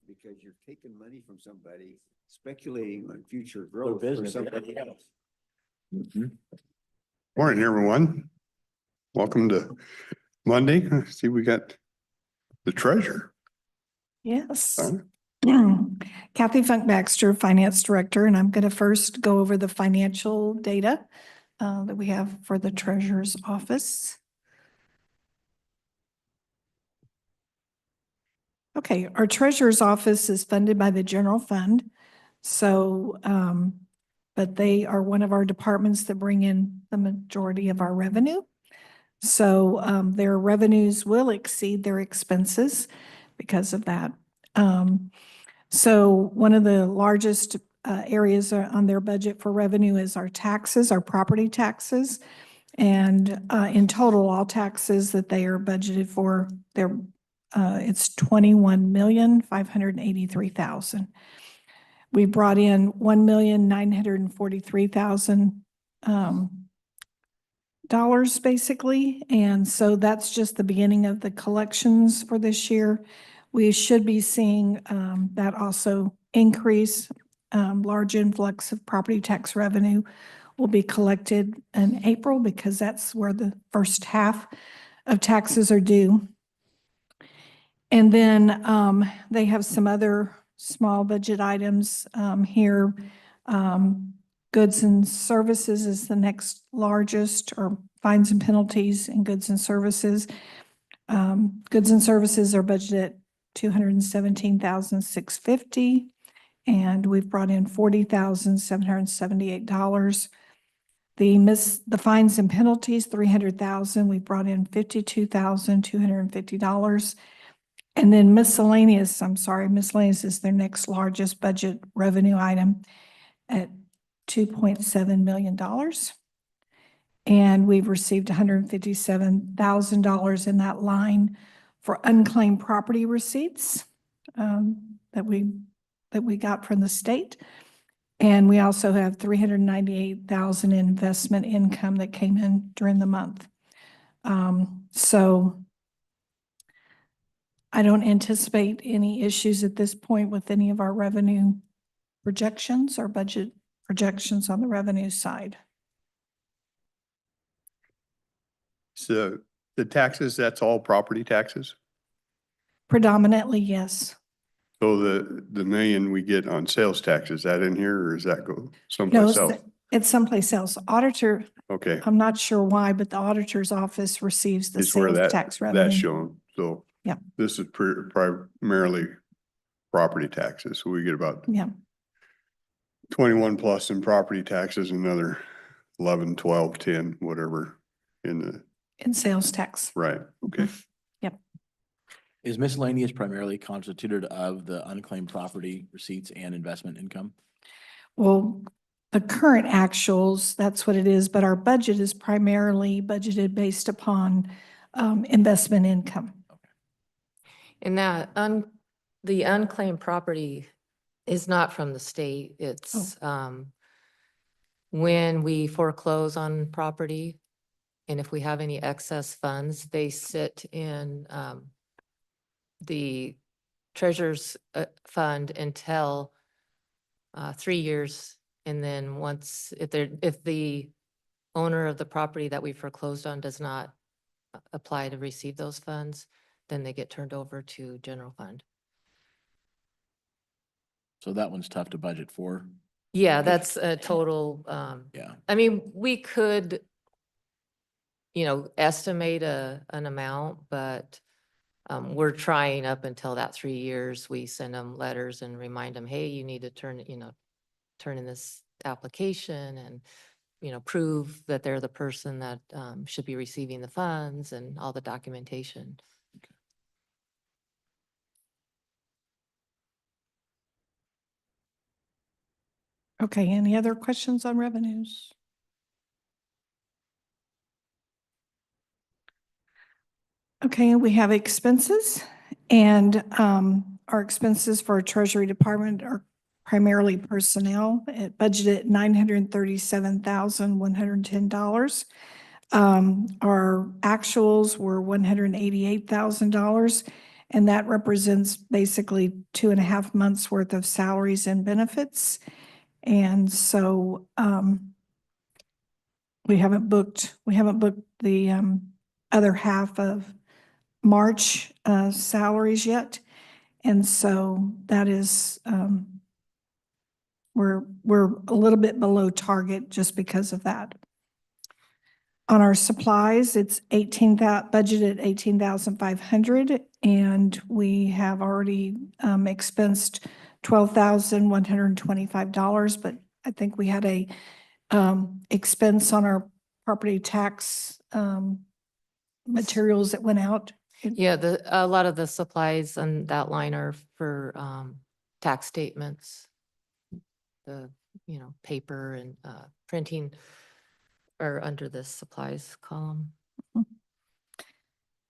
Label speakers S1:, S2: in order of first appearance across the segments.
S1: because you're taking money from somebody, speculating on future growth for
S2: business,
S1: somebody
S2: yeah.
S1: else.
S3: Morning, everyone. Welcome to Monday. I see, we got the treasurer.
S4: Yes.
S3: Huh?
S4: Kathy Funk Baxter, Finance Director, and I'm going to first go over the financial data that we have for the Treasurer's Office. Okay, our Treasurer's Office is funded by the General Fund. So, but they are one of our departments that bring in the majority of our revenue. So their revenues will exceed their expenses because of that. So one of the largest areas on their budget for revenue is our taxes, our property taxes. And in total, all taxes that they are budgeted for, it's $21,583,000. We brought in $1,943,000 basically. And so that's just the beginning of the collections for this year. We should be seeing that also increase. Large influx of property tax revenue will be collected in April because that's where the first half of taxes are due. And then they have some other small budget items here. Goods and services is the next largest, or fines and penalties in goods and services. Goods and services are budgeted at $217,650, and we've brought in $40,778. The fines and penalties, $300,000. We brought in $52,250. And then miscellaneous is their next largest budget revenue item at $2.7 million. And we've received $157,000 in that line for unclaimed property receipts that we got from the state. And we also have $398,000 in investment income that came in during the month. So I don't anticipate any issues at this point with any of our revenue projections or budget projections on the revenue side.
S3: So the taxes, that's all property taxes?
S4: Predominantly, yes.
S3: So the million we get on sales tax, is that in here or does that go
S4: No,
S3: someplace else?
S4: it's someplace else. Auditor,
S3: Okay,
S4: I'm not sure why, but the auditor's office receives the
S3: it's where
S4: sales
S3: that,
S4: tax
S3: that's
S4: revenue.
S3: shown. So
S4: Yeah.
S3: this is primarily property taxes. So we get about
S4: Yeah.
S3: 21 plus in property taxes, another 11, 12, 10, whatever in the,
S4: In sales tax.
S3: right, okay.
S2: Is miscellaneous primarily constituted of the unclaimed property receipts and investment income?
S4: Well, the current actuals, that's what it is, but our budget is primarily budgeted based upon investment income.
S5: And that the unclaimed property is not from the state. It's when we foreclose on property, and if we have any excess funds, they sit in the treasurer's fund until 3 years. And then once, if the owner of the property that we foreclosed on does not apply to receive those funds, then they get turned over to general fund.
S2: So that one's tough to budget for.
S5: Yeah, that's a total,
S2: Yeah.
S5: I mean, we could, estimate an amount, but we're trying up until that 3 years. We send them letters and remind them, hey, you need to turn in this application and, prove that they're the person that should be receiving the funds and all the documentation.
S4: Okay, any other questions on revenues? Okay, we have expenses, and our expenses for our Treasury Department are primarily personnel at budgeted $937,110. Our actuals were $188,000, And that represents basically 2.5 months worth of salaries and benefits. And so, we haven't booked the, other half of March, salaries yet. And so that is, we're a little bit below target just because of that. On our supplies, it's budgeted 18,500, and we have already expensed $12,125, but I think we had a expense on our property tax materials that went out.
S5: Yeah, a lot of the supplies on that line are for tax statements. The, paper and printing are under the supplies column.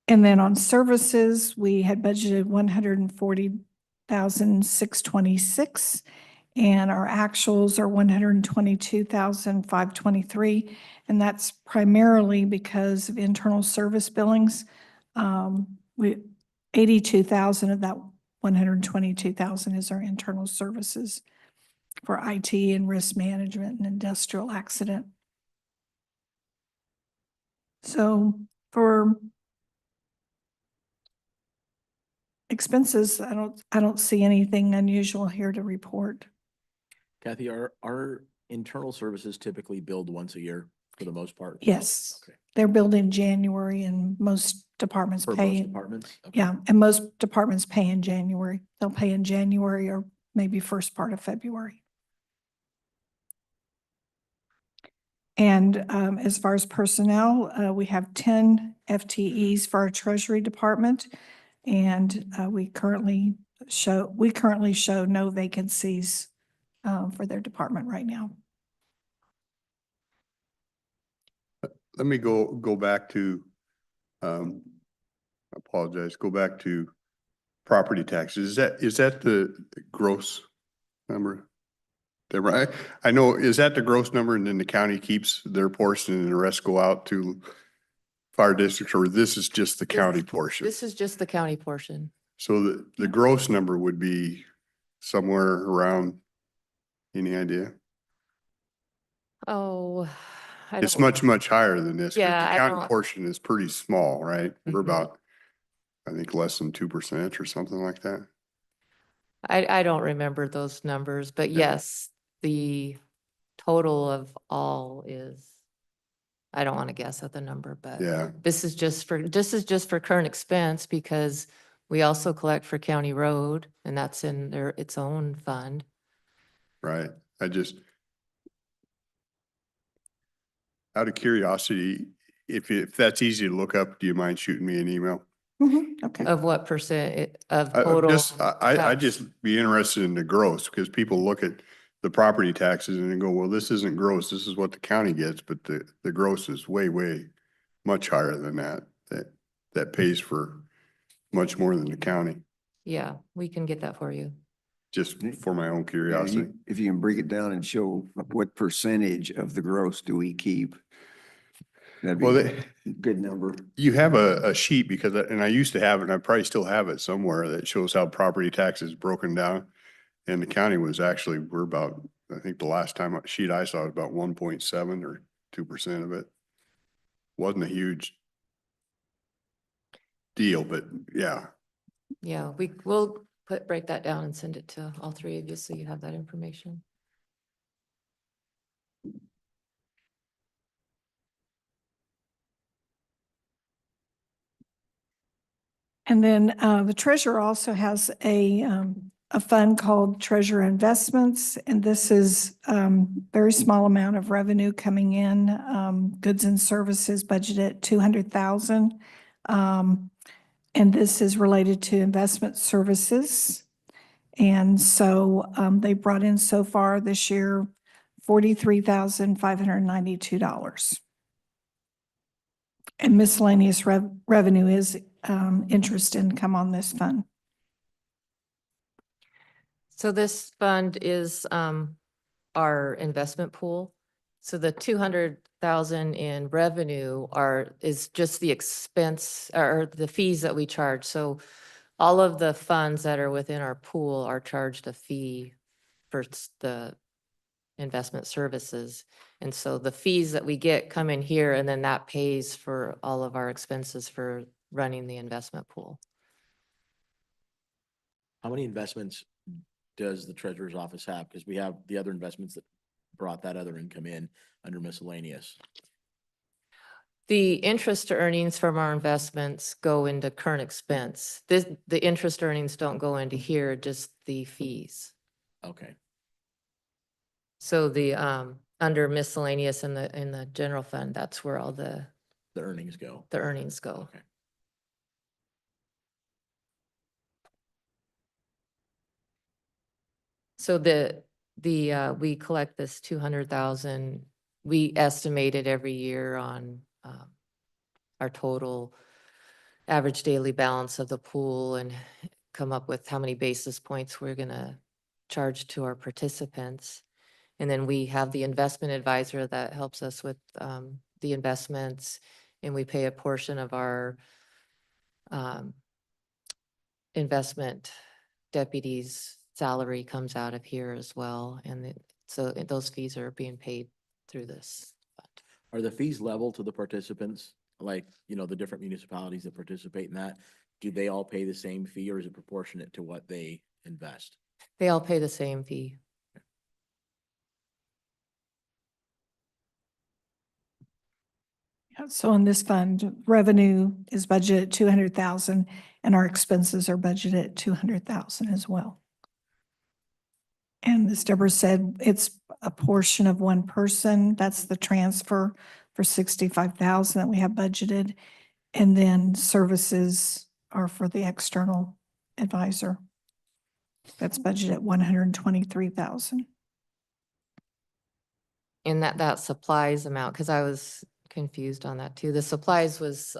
S4: And then on services, we had budgeted 140,626, and our actuals are 122,523. And that's primarily because of internal service billings. 82,000 of that 122,000 is our internal services for IT and risk management and industrial accident. So for expenses, I don't see anything unusual here to report.
S2: Kathy, are internal services typically billed once a year for the most part?
S4: Yes,
S2: Okay.
S4: they're billed in January, and most departments
S2: For
S4: pay.
S2: most departments? Okay.
S4: Yeah, and most departments pay in January. They'll pay in January or maybe first part of February. And as far as personnel, we have 10 FTEs for our Treasury Department, and we currently show no vacancies for their department right now.
S3: Let me go back to, apologize, go back to property taxes. Is that the gross number? Right? I know, is that the gross number and then the county keeps their portion and the rest go out to fire districts, or this is just the county portion?
S5: This is just the county portion.
S3: So the gross number would be somewhere around, any idea?
S5: Oh, I
S3: It's
S5: don't,
S3: much higher than this. 'Cause
S5: Yeah,
S3: The
S5: I
S3: county
S5: don't-
S3: portion is pretty small, right? We're
S5: Mhm.
S3: about, I think, less than 2% or something like that.
S5: I don't remember those numbers, but
S3: Yeah.
S5: yes, the total of all is, I don't want to guess at the number, but
S3: Yeah,
S5: this is just for current expense, because we also collect for county road, and that's in its own fund.
S3: right. I just, out of curiosity, if that's easy to look up, do you mind shooting me an email?
S4: Okay.
S5: Of what percent of
S3: I
S5: total?
S3: I
S5: tax?
S3: just be interested in the gross, because people look at the property taxes and they go, well, this isn't gross, this is what the county gets, but the gross is way much higher than that. That pays for much more than the county,
S5: Yeah, we can get that for you.
S3: just for my own
S1: Yeah,
S3: curiosity.
S1: if you can break it down and show what percentage of the gross do we keep? That'd
S3: Well,
S1: be
S3: they,
S1: a good number.
S3: you have a sheet because, and I used to have it, and I probably still have it somewhere, that shows how property tax is broken down. And the county was actually, we're about, I think the last sheet I saw was about 1.7 or 2% of it. Wasn't a huge deal, but yeah.
S5: Yeah, we'll break that down and send it to all three of you so you have that information.
S4: And then the treasurer also has a fund called Treasurer Investments, and this is very small amount of revenue coming in, goods and services budgeted 200,000. And this is related to investment services. And so they brought in so far this year $43,592. And miscellaneous revenue is interest income on this fund.
S5: So this fund is our investment pool. So the 200,000 in revenue is just the expense or the fees that we charge. So all of the funds that are within our pool are charged a fee for the investment services. And so the fees that we get come in here, and then that pays for all of our expenses for running the investment pool.
S2: How many investments does the treasurer's office have? Because we have the other investments that brought that other income in under miscellaneous.
S5: The interest earnings from our investments go into current expense. The interest earnings don't go into here, just the fees.
S2: Okay.
S5: So the, under miscellaneous in the general fund, that's where all the
S2: The earnings go.
S5: earnings go.
S2: Okay.
S5: So we collect this 200,000, we estimate it every year on, our total average daily balance of the pool and come up with how many basis points we're gonna charge to our participants. And then we have the investment advisor that helps us with, the investments, and we pay a portion of our, investment deputy's salary comes out of here as well. And so those fees are being paid through this fund.
S2: Are the fees level to the participants? Like, the different municipalities that participate in that, do they all pay the same fee or is it proportionate to what they invest?
S5: They all pay the same fee.
S4: Yeah, so in this fund, revenue is budgeted at 200,000 and our expenses are budgeted at 200,000 as well. And as Deborah said, it's a portion of one person. That's the transfer for 65,000 that we have budgeted. And then services are for the external advisor. That's budgeted at 123,000.
S5: And that supplies amount, because I was confused on that too. The supplies was,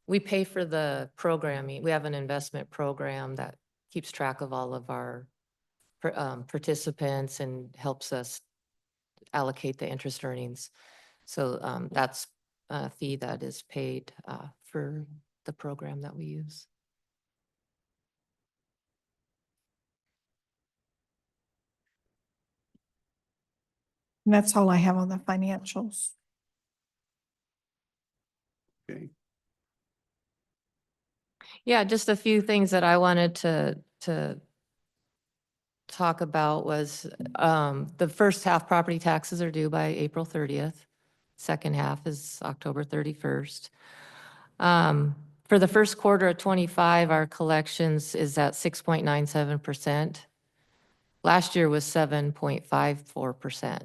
S5: we pay for the programming. We have an investment program that keeps track of all of our participants and helps us allocate the interest earnings. So that's a fee that is paid for the program that we use.
S4: And that's all I have on the financials.
S3: Okay.
S5: Yeah, just a few things that I wanted to talk about was, the first half property taxes are due by April 30th. Second half is October 31st. For the first quarter of 25, our collections is at 6.97%. Last year was 7.54%.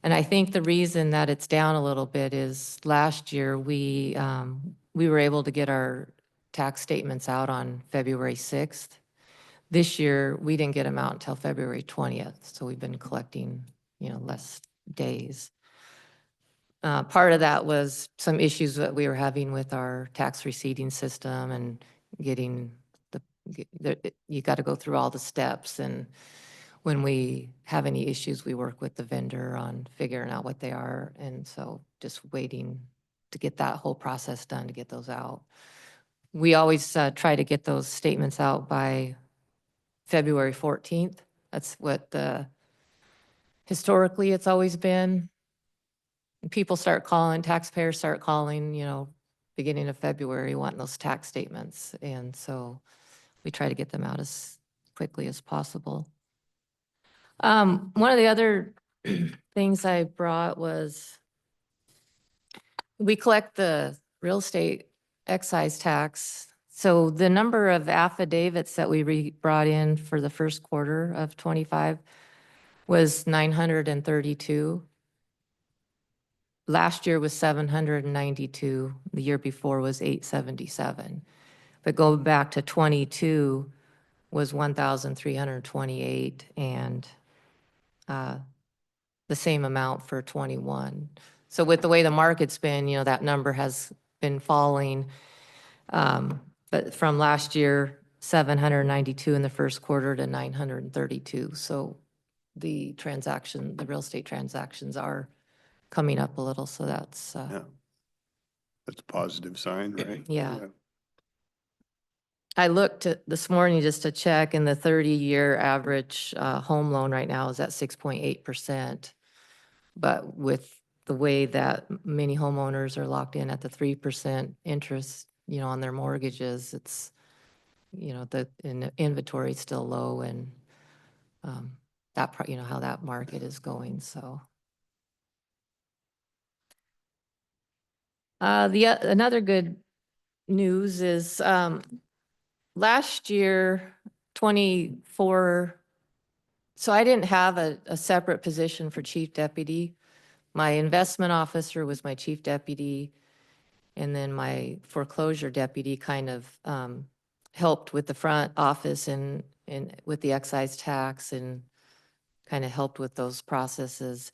S5: And I think the reason that it's down a little bit is last year we were able to get our tax statements out on February 6th. This year, we didn't get them out until February 20th. So we've been collecting, less days. Part of that was some issues that we were having with our tax receipting system and getting you got to go through all the steps. And when we have any issues, we work with the vendor on figuring out what they are. And so just waiting to get that whole process done to get those out. We always try to get those statements out by February 14th. That's what historically it's always been. People start calling, taxpayers start calling, beginning of February, wanting those tax statements. And so we try to get them out as quickly as possible. One of the other things I brought was we collect the real estate excise tax. So the number of affidavits that we brought in for the first quarter of 25 was 932. Last year was 792. The year before was 877. But going back to 22 was 1,328 and the same amount for 21. So with the way the market's been, that number has been falling. But from last year, 792 in the first quarter to 932. So the real estate transactions are coming up a little. So that's,
S3: Yeah. That's a positive sign, right?
S5: Yeah. I looked at this morning just to check, and the 30-year average home loan right now is at 6.8%. But with the way that many homeowners are locked in at the 3% interest, on their mortgages, it's, the inventory is still low, and how that market is going, so. Another good news is last year, 24, so I didn't have a separate position for chief deputy. My investment officer was my chief deputy, and then my foreclosure deputy kind of helped with the front office and with the excise tax and kind of helped with those processes.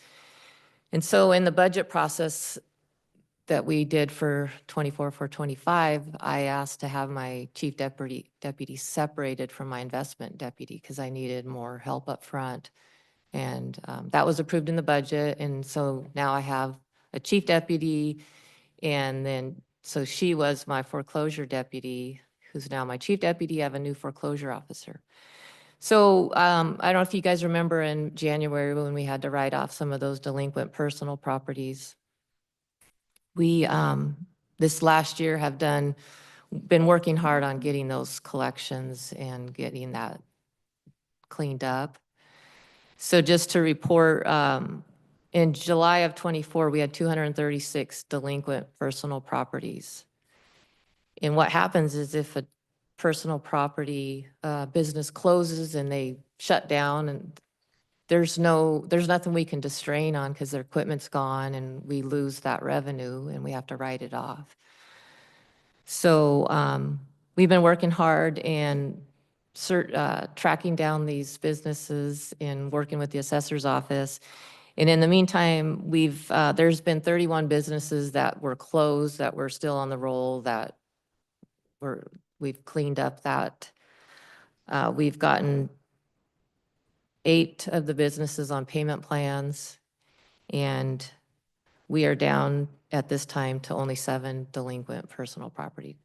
S5: And so in the budget process that we did for 24 for 25, I asked to have my chief deputy separated from my investment deputy because I needed more help up front. And that was approved in the budget. And so now I have a chief deputy, and then, so she was my foreclosure deputy, who's now my chief deputy. I have a new foreclosure officer. So I don't know if you guys remember in January when we had to write off some of those delinquent personal properties. We, this last year, have been working hard on getting those collections and getting that cleaned up. So just to report, in July of 24, we had 236 delinquent personal properties. And what happens is if a personal property business closes and they shut down, and there's nothing we can distrain on because their equipment's gone, and we lose that revenue and we have to write it off. So we've been working hard and tracking down these businesses and working with the assessor's office. And in the meantime, there's been 31 businesses that were closed that were still on the roll that we've cleaned up that. We've gotten 8 of the businesses on payment plans, and we are down at this time to only 7 delinquent personal property.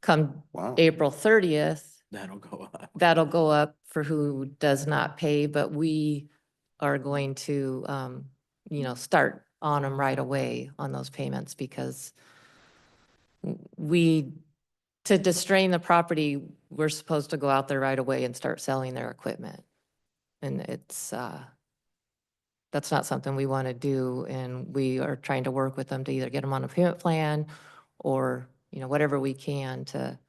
S5: Come
S3: Wow.
S5: April 30th,
S2: That'll go up.
S5: that'll go up for who does not pay, but we are going to, start on them right away on those payments because to distrain the property, we're supposed to go out there right away and start selling their equipment. And that's not something we want to do. And we are trying to work with them to either get them on a payment plan or, whatever we can to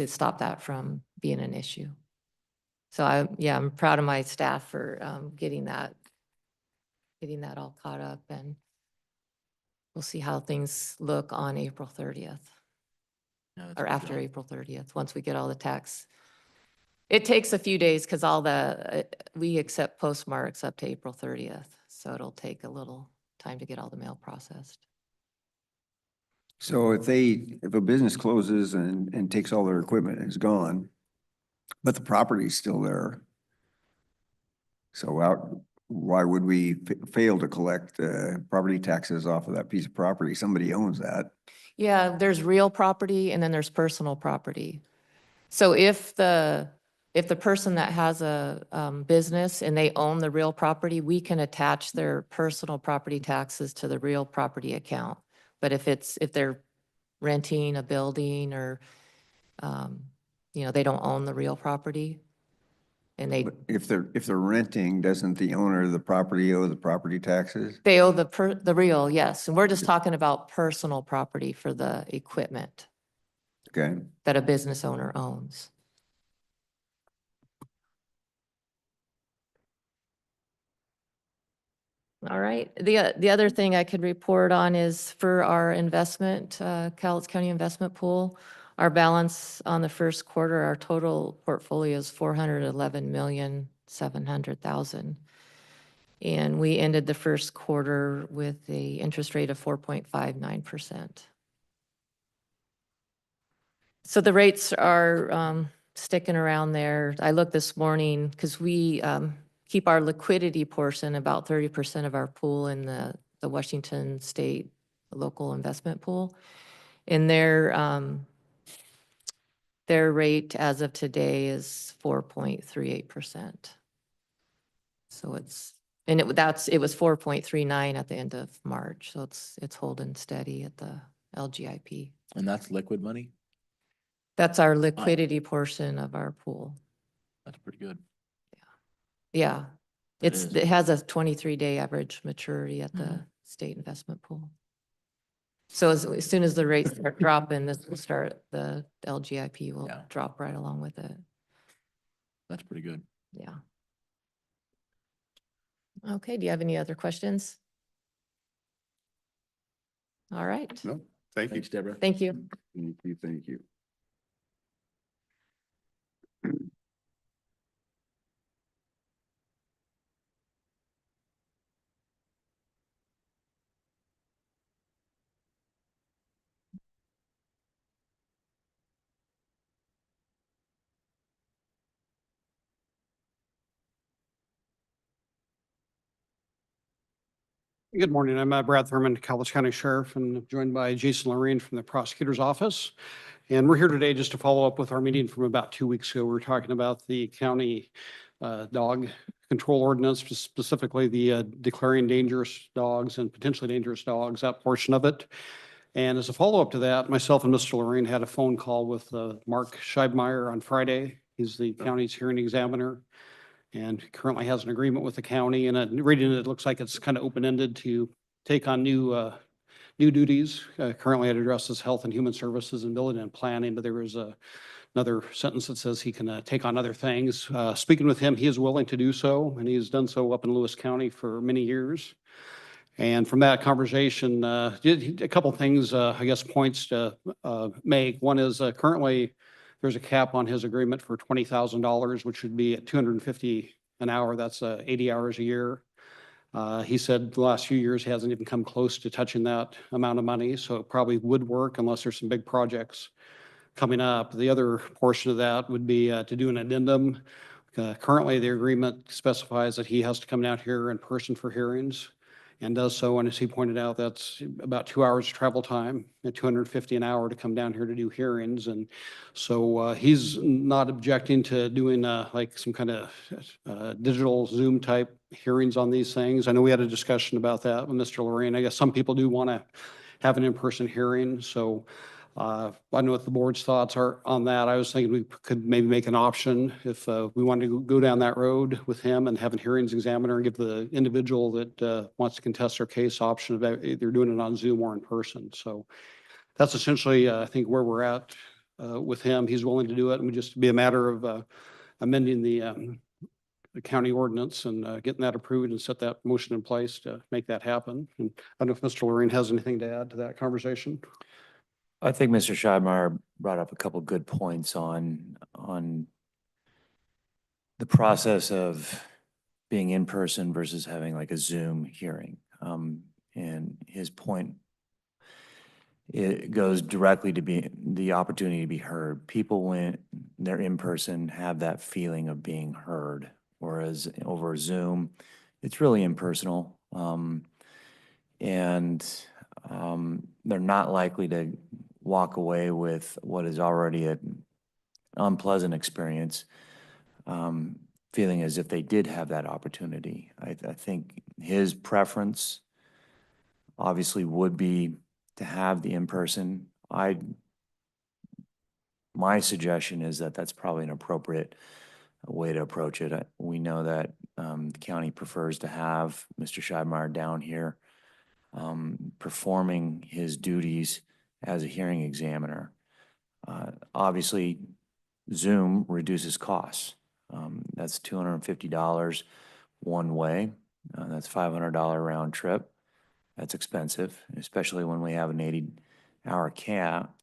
S5: stop that from being an issue. So I'm proud of my staff for getting that all caught up, and we'll see how things look on April 30th.
S2: No, that's
S5: Or
S2: good
S5: after
S2: job.
S5: April 30th, once we get all the tax. It takes a few days because we accept postmarks up to April 30th. So it'll take a little time to get all the mail processed.
S1: So if a business closes and takes all their equipment and is gone, but the property's still there. So why would we fail to collect property taxes off of that piece of property? Somebody owns that.
S5: Yeah, there's real property and then there's personal property. So if the person that has a business and they own the real property, we can attach their personal property taxes to the real property account. But if they're renting a building or, they don't own the real property, and
S1: But if they're renting, doesn't the owner of the property owe the property taxes?
S5: they owe the real, yes. And we're just talking about personal property for the equipment
S1: Okay.
S5: that a business owner owns. All right. The other thing I could report on is for our investment, Cowlitz County Investment Pool, our balance on the first quarter, our total portfolio is $411,700,000. And we ended the first quarter with a interest rate of 4.59%. So the rates are sticking around there. I looked this morning because we keep our liquidity portion, about 30% of our pool, in the Washington State local investment pool. And Their rate as of today is 4.38%. So and it was 4.39 at the end of March. So it's holding steady at the LGIP.
S2: And that's liquid money?
S5: That's our liquidity portion of our pool.
S2: That's pretty good.
S5: Yeah.
S2: That is.
S5: It has a 23-day average maturity at the
S2: Mhm.
S5: state investment pool. So as soon as the rates start dropping, the LGIP will
S2: Yeah.
S5: drop right along with it.
S2: That's pretty good.
S5: Yeah. Okay, do you have any other questions? All right.
S3: No, thank you.
S2: Thanks, Deborah.
S5: Thank you.
S1: Thank you, thank you.
S6: Good morning. I'm Brad Thurman, Cowlitz County Sheriff, and joined by Jason Lorraine from the Prosecutor's Office. And we're here today just to follow up with our meeting from about 2 weeks ago. We were talking about the county dog control ordinance, specifically the declaring dangerous dogs and potentially dangerous dogs, that portion of it. And as a follow-up to that, myself and Mr. Lorraine had a phone call with Mark Scheibmeyer on Friday. He's the county's hearing examiner and currently has an agreement with the county. And reading it, it looks like it's kind of open-ended to take on new duties. Currently, it addresses health and human services and building and planning, but there is another sentence that says he can take on other things. Speaking with him, he is willing to do so, and he has done so up in Lewis County for many years. And from that conversation, a couple things, I guess, points to make. One is currently there's a cap on his agreement for $20,000, which would be at $250 an hour. That's 80 hours a year. He said the last few years he hasn't even come close to touching that amount of money, so it probably would work unless there's some big projects coming up. The other portion of that would be to do an addendum. Currently, the agreement specifies that he has to come down here in person for hearings and does so. And as he pointed out, that's about 2 hours of travel time at $250 an hour to come down here to do hearings. And so he's not objecting to doing like some kind of digital Zoom type hearings on these things. I know we had a discussion about that with Mr. Lorraine. I guess some people do want to have an in-person hearing. So I don't know what the board's thoughts are on that. I was thinking we could maybe make an option if we wanted to go down that road with him and have a hearings examiner and give the individual that wants to contest their case option about either doing it on Zoom or in person. So that's essentially, I think, where we're at with him. He's willing to do it, and we just be a matter of amending the county ordinance and getting that approved and set that motion in place to make that happen. And I don't know if Mr. Lorraine has anything to add to that conversation.
S7: I think Mr. Scheibmeyer brought up a couple good points on the process of being in person versus having like a Zoom hearing. And his point, it goes directly to be the opportunity to be heard. People, when they're in person, have that feeling of being heard, whereas over Zoom, it's really impersonal. And they're not likely to walk away with what is already an unpleasant experience, feeling as if they did have that opportunity. I think his preference obviously would be to have the in-person. My suggestion is that that's probably an appropriate way to approach it. We know that the county prefers to have Mr. Scheibmeyer down here performing his duties as a hearing examiner. Obviously, Zoom reduces costs. That's $250 one way. That's $500 round trip. That's expensive, especially when we have an 80-hour cap.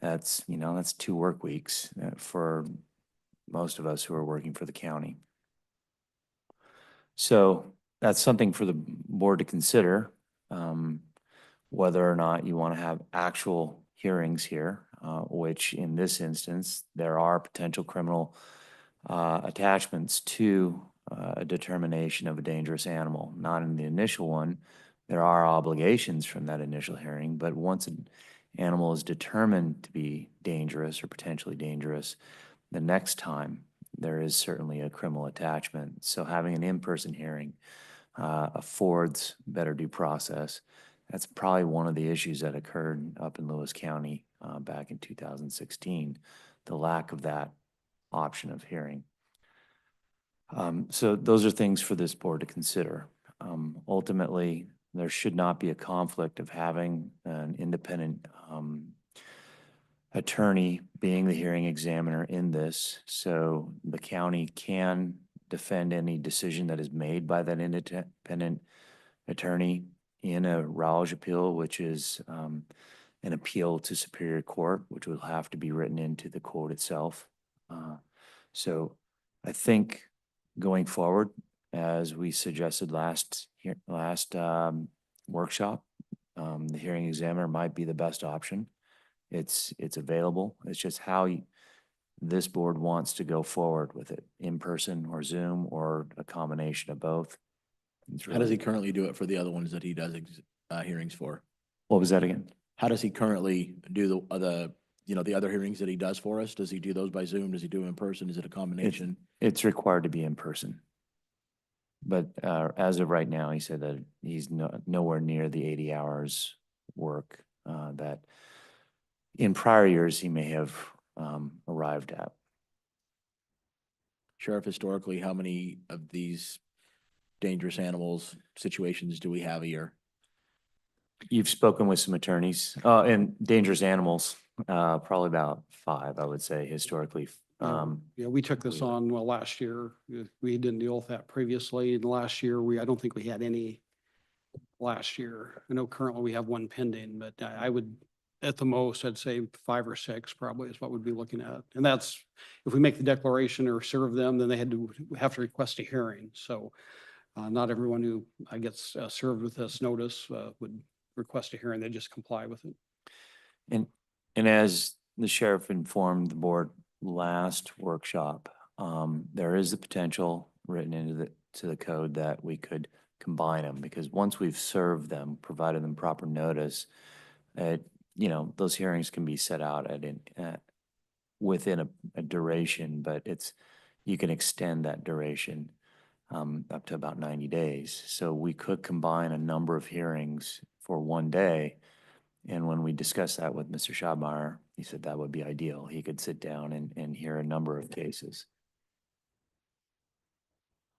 S7: That's 2 work weeks for most of us who are working for the county. So that's something for the board to consider, whether or not you want to have actual hearings here, which in this instance, there are potential criminal attachments to a determination of a dangerous animal. Not in the initial one. There are obligations from that initial hearing, but once animal is determined to be dangerous or potentially dangerous, the next time there is certainly a criminal attachment. So having an in-person hearing affords better due process. That's probably one of the issues that occurred up in Lewis County back in 2016, the lack of that option of hearing. So those are things for this board to consider. Ultimately, there should not be a conflict of having an independent attorney being the hearing examiner in this, so the county can defend any decision that is made by that independent attorney in a Rouge appeal, which is an appeal to Superior Court, which will have to be written into the quote itself. So I think going forward, as we suggested last workshop, the hearing examiner might be the best option. It's available. It's just how this board wants to go forward with it, in person or Zoom or a combination of both.
S2: How does he currently do it for the other ones that he does hearings for?
S7: What was that again?
S2: How does he currently do the other hearings that he does for us? Does he do those by Zoom? Does he do them in person? Is it a combination?
S7: It's required to be in person. But as of right now, he said that he's nowhere near the 80 hours work that in prior years he may have arrived at.
S2: Sheriff, historically, how many of these dangerous animals situations do we have a year?
S7: You've spoken with some attorneys and dangerous animals, probably about 5, I would say, historically.
S6: Yeah, we took this on, well, last year. We didn't deal with that previously. And last year, I don't think we had any last year. I know currently we have one pending, but I would, at the most, I'd say 5 or 6 probably is what we'd be looking at. And that's, if we make the declaration or serve them, then they have to request a hearing. So not everyone who gets served with this notice would request a hearing. They just comply with it.
S7: And as the sheriff informed the board last workshop, there is the potential written into the code that we could combine them, because once we've served them, provided them proper notice, those hearings can be set out within a duration, but you can extend that duration up to about 90 days. So we could combine a number of hearings for one day. And when we discussed that with Mr. Schadmeyer, he said that would be ideal. He could sit down and hear a number of cases.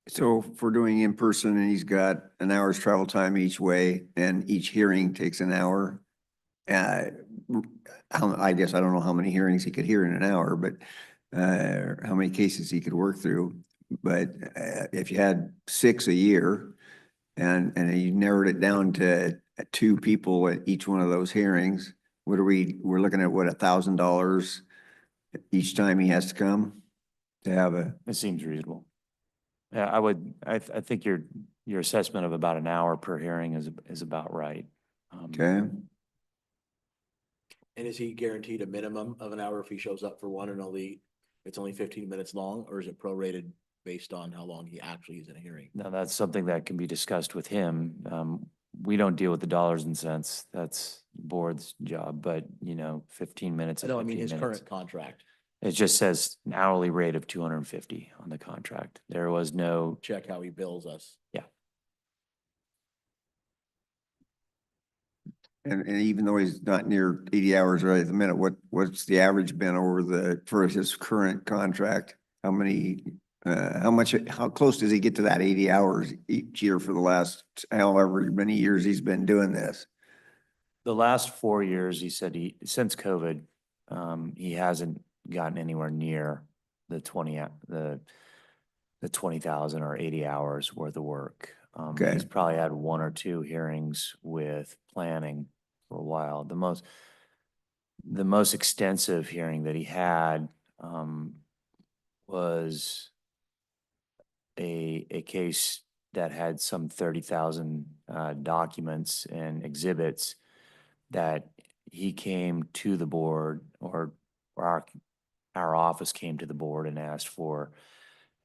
S1: So if we're doing in person and he's got an hour's travel time each way and each hearing takes an hour, I guess I don't know how many hearings he could hear in an hour, but how many cases he could work through. But if you had 6 a year and you narrowed it down to 2 people at each one of those hearings, we're looking at what, $1,000 each time he has to come to have a.
S7: It seems reasonable. Yeah, I think your assessment of about an hour per hearing is about right.
S1: Okay.
S2: And is he guaranteed a minimum of an hour if he shows up for one and it's only 15 minutes long, or is it prorated based on how long he actually is in a hearing?
S7: Now, that's something that can be discussed with him. We don't deal with the dollars and cents. That's the board's job, but 15 minutes.
S2: No, I mean
S7: 15
S2: his
S7: minutes.
S2: current contract.
S7: It just says an hourly rate of 250 on the contract. There was no,
S2: Check how he bills us.
S1: And even though he's not near 80 hours right at the minute, what's the average been for his current contract? How close does he get to that 80 hours each year for the last however many years he's been doing this?
S7: the last 4 years, he said since COVID, he hasn't gotten anywhere near the 20,000 or 80 hours worth of work.
S1: Okay.
S7: He's probably had 1 or 2 hearings with planning for a while. The most extensive hearing that he had was a case that had some 30,000 documents and exhibits that he came to the board, or our office came to the board and asked for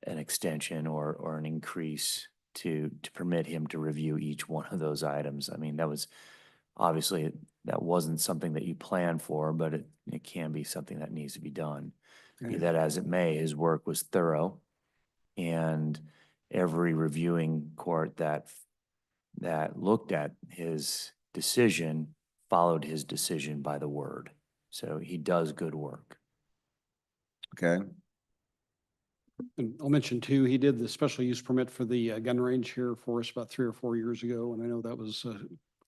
S7: an extension or an increase to permit him to review each one of those items. I mean, that was obviously that wasn't something that you planned for, but it can be something that needs to be done. Be
S1: Okay.
S7: that as it may, his work was thorough, and every reviewing court that looked at his decision followed his decision by the word. So he does good work.
S1: Okay,
S6: And I'll mention too, he did the special use permit for the gun range here for us about 3 or 4 years ago. And I know that was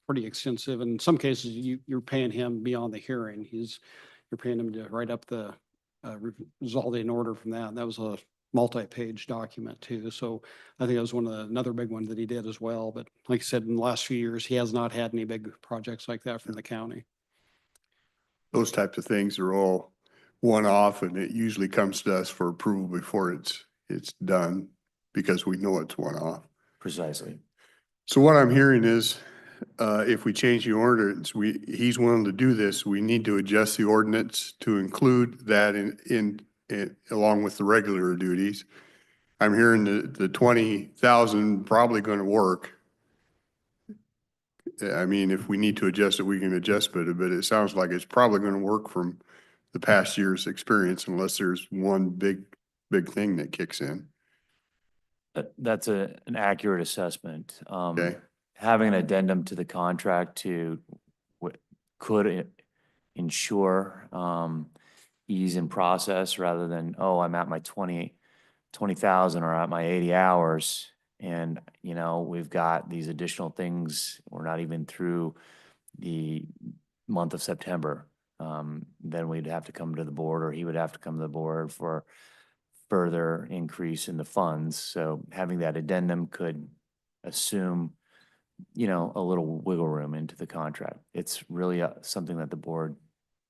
S6: pretty extensive. And in some cases, you're paying him beyond the hearing. You're paying him to write up the result in order from that. And that was a multi-page document too. So I think that was another big one that he did as well. But like I said, in the last few years, he has not had any big projects like that from the county.
S3: Those types of things are all one-off, and it usually comes to us for approval before it's done, because we know it's one-off.
S7: Precisely.
S3: So what I'm hearing is, if we change the ordinance, he's willing to do this, we need to adjust the ordinance to include that in along with the regular duties. I'm hearing the 20,000 probably gonna work. I mean, if we need to adjust it, we can adjust it, but it sounds like it's probably gonna work from the past year's experience, unless there's one big thing that kicks in.
S7: That's an accurate assessment.
S3: Okay.
S7: Having an addendum to the contract could ensure ease in process rather than, oh, I'm at my 20,000 or at my 80 hours. And, we've got these additional things. We're not even through the month of September. Then we'd have to come to the board, or he would have to come to the board for further increase in the funds. So having that addendum could assume, a little wiggle room into the contract. It's really something that the board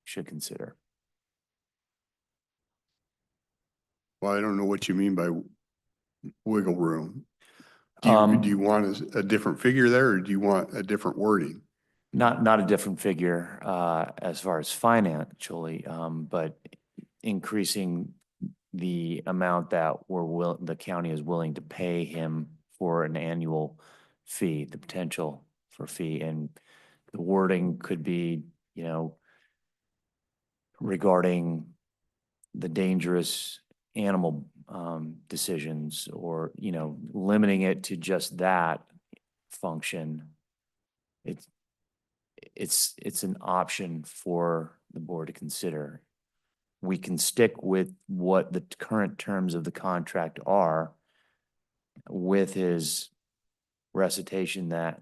S7: should consider.
S3: Well, I don't know what you mean by wiggle room. Do you
S7: Um,
S3: want a different figure there, or do you want a different wording?
S7: Not a different figure as far as financially, but increasing the amount that the county is willing to pay him for an annual fee, the potential for fee. And the wording could be, regarding the dangerous animal decisions, or, limiting it to just that function. It's an option for the board to consider. We can stick with what the current terms of the contract are, with his recitation that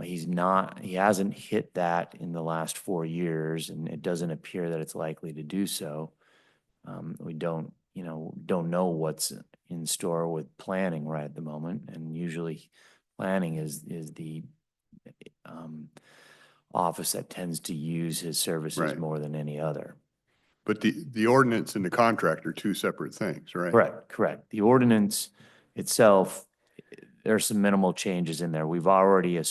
S7: he hasn't hit that in the last 4 years, and it doesn't appear that it's likely to do so. We don't know what's in store with planning right at the moment, and usually planning is the office that tends to use his services
S3: Right.
S7: more than any other.
S3: But the ordinance and the contract are two separate things, right?
S7: Correct. The ordinance itself, there's some minimal changes in there. We've already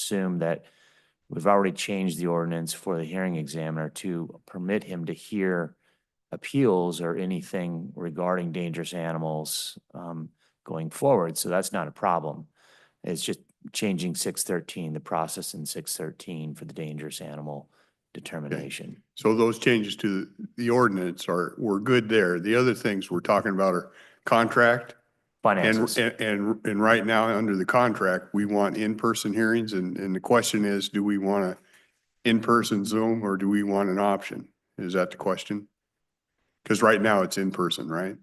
S7: changed the ordinance for the hearing examiner to permit him to hear appeals or anything regarding dangerous animals going forward. So that's not a problem. It's just changing 613, the process in 613 for the dangerous animal determination.
S3: So those changes to the ordinance were good there. The other things we're talking about are contract.
S7: Finances.
S3: And right now, under the contract, we want in-person hearings, and the question is, do we want a in-person Zoom, or do we want an option? Is that the question? Because right now it's in person, right?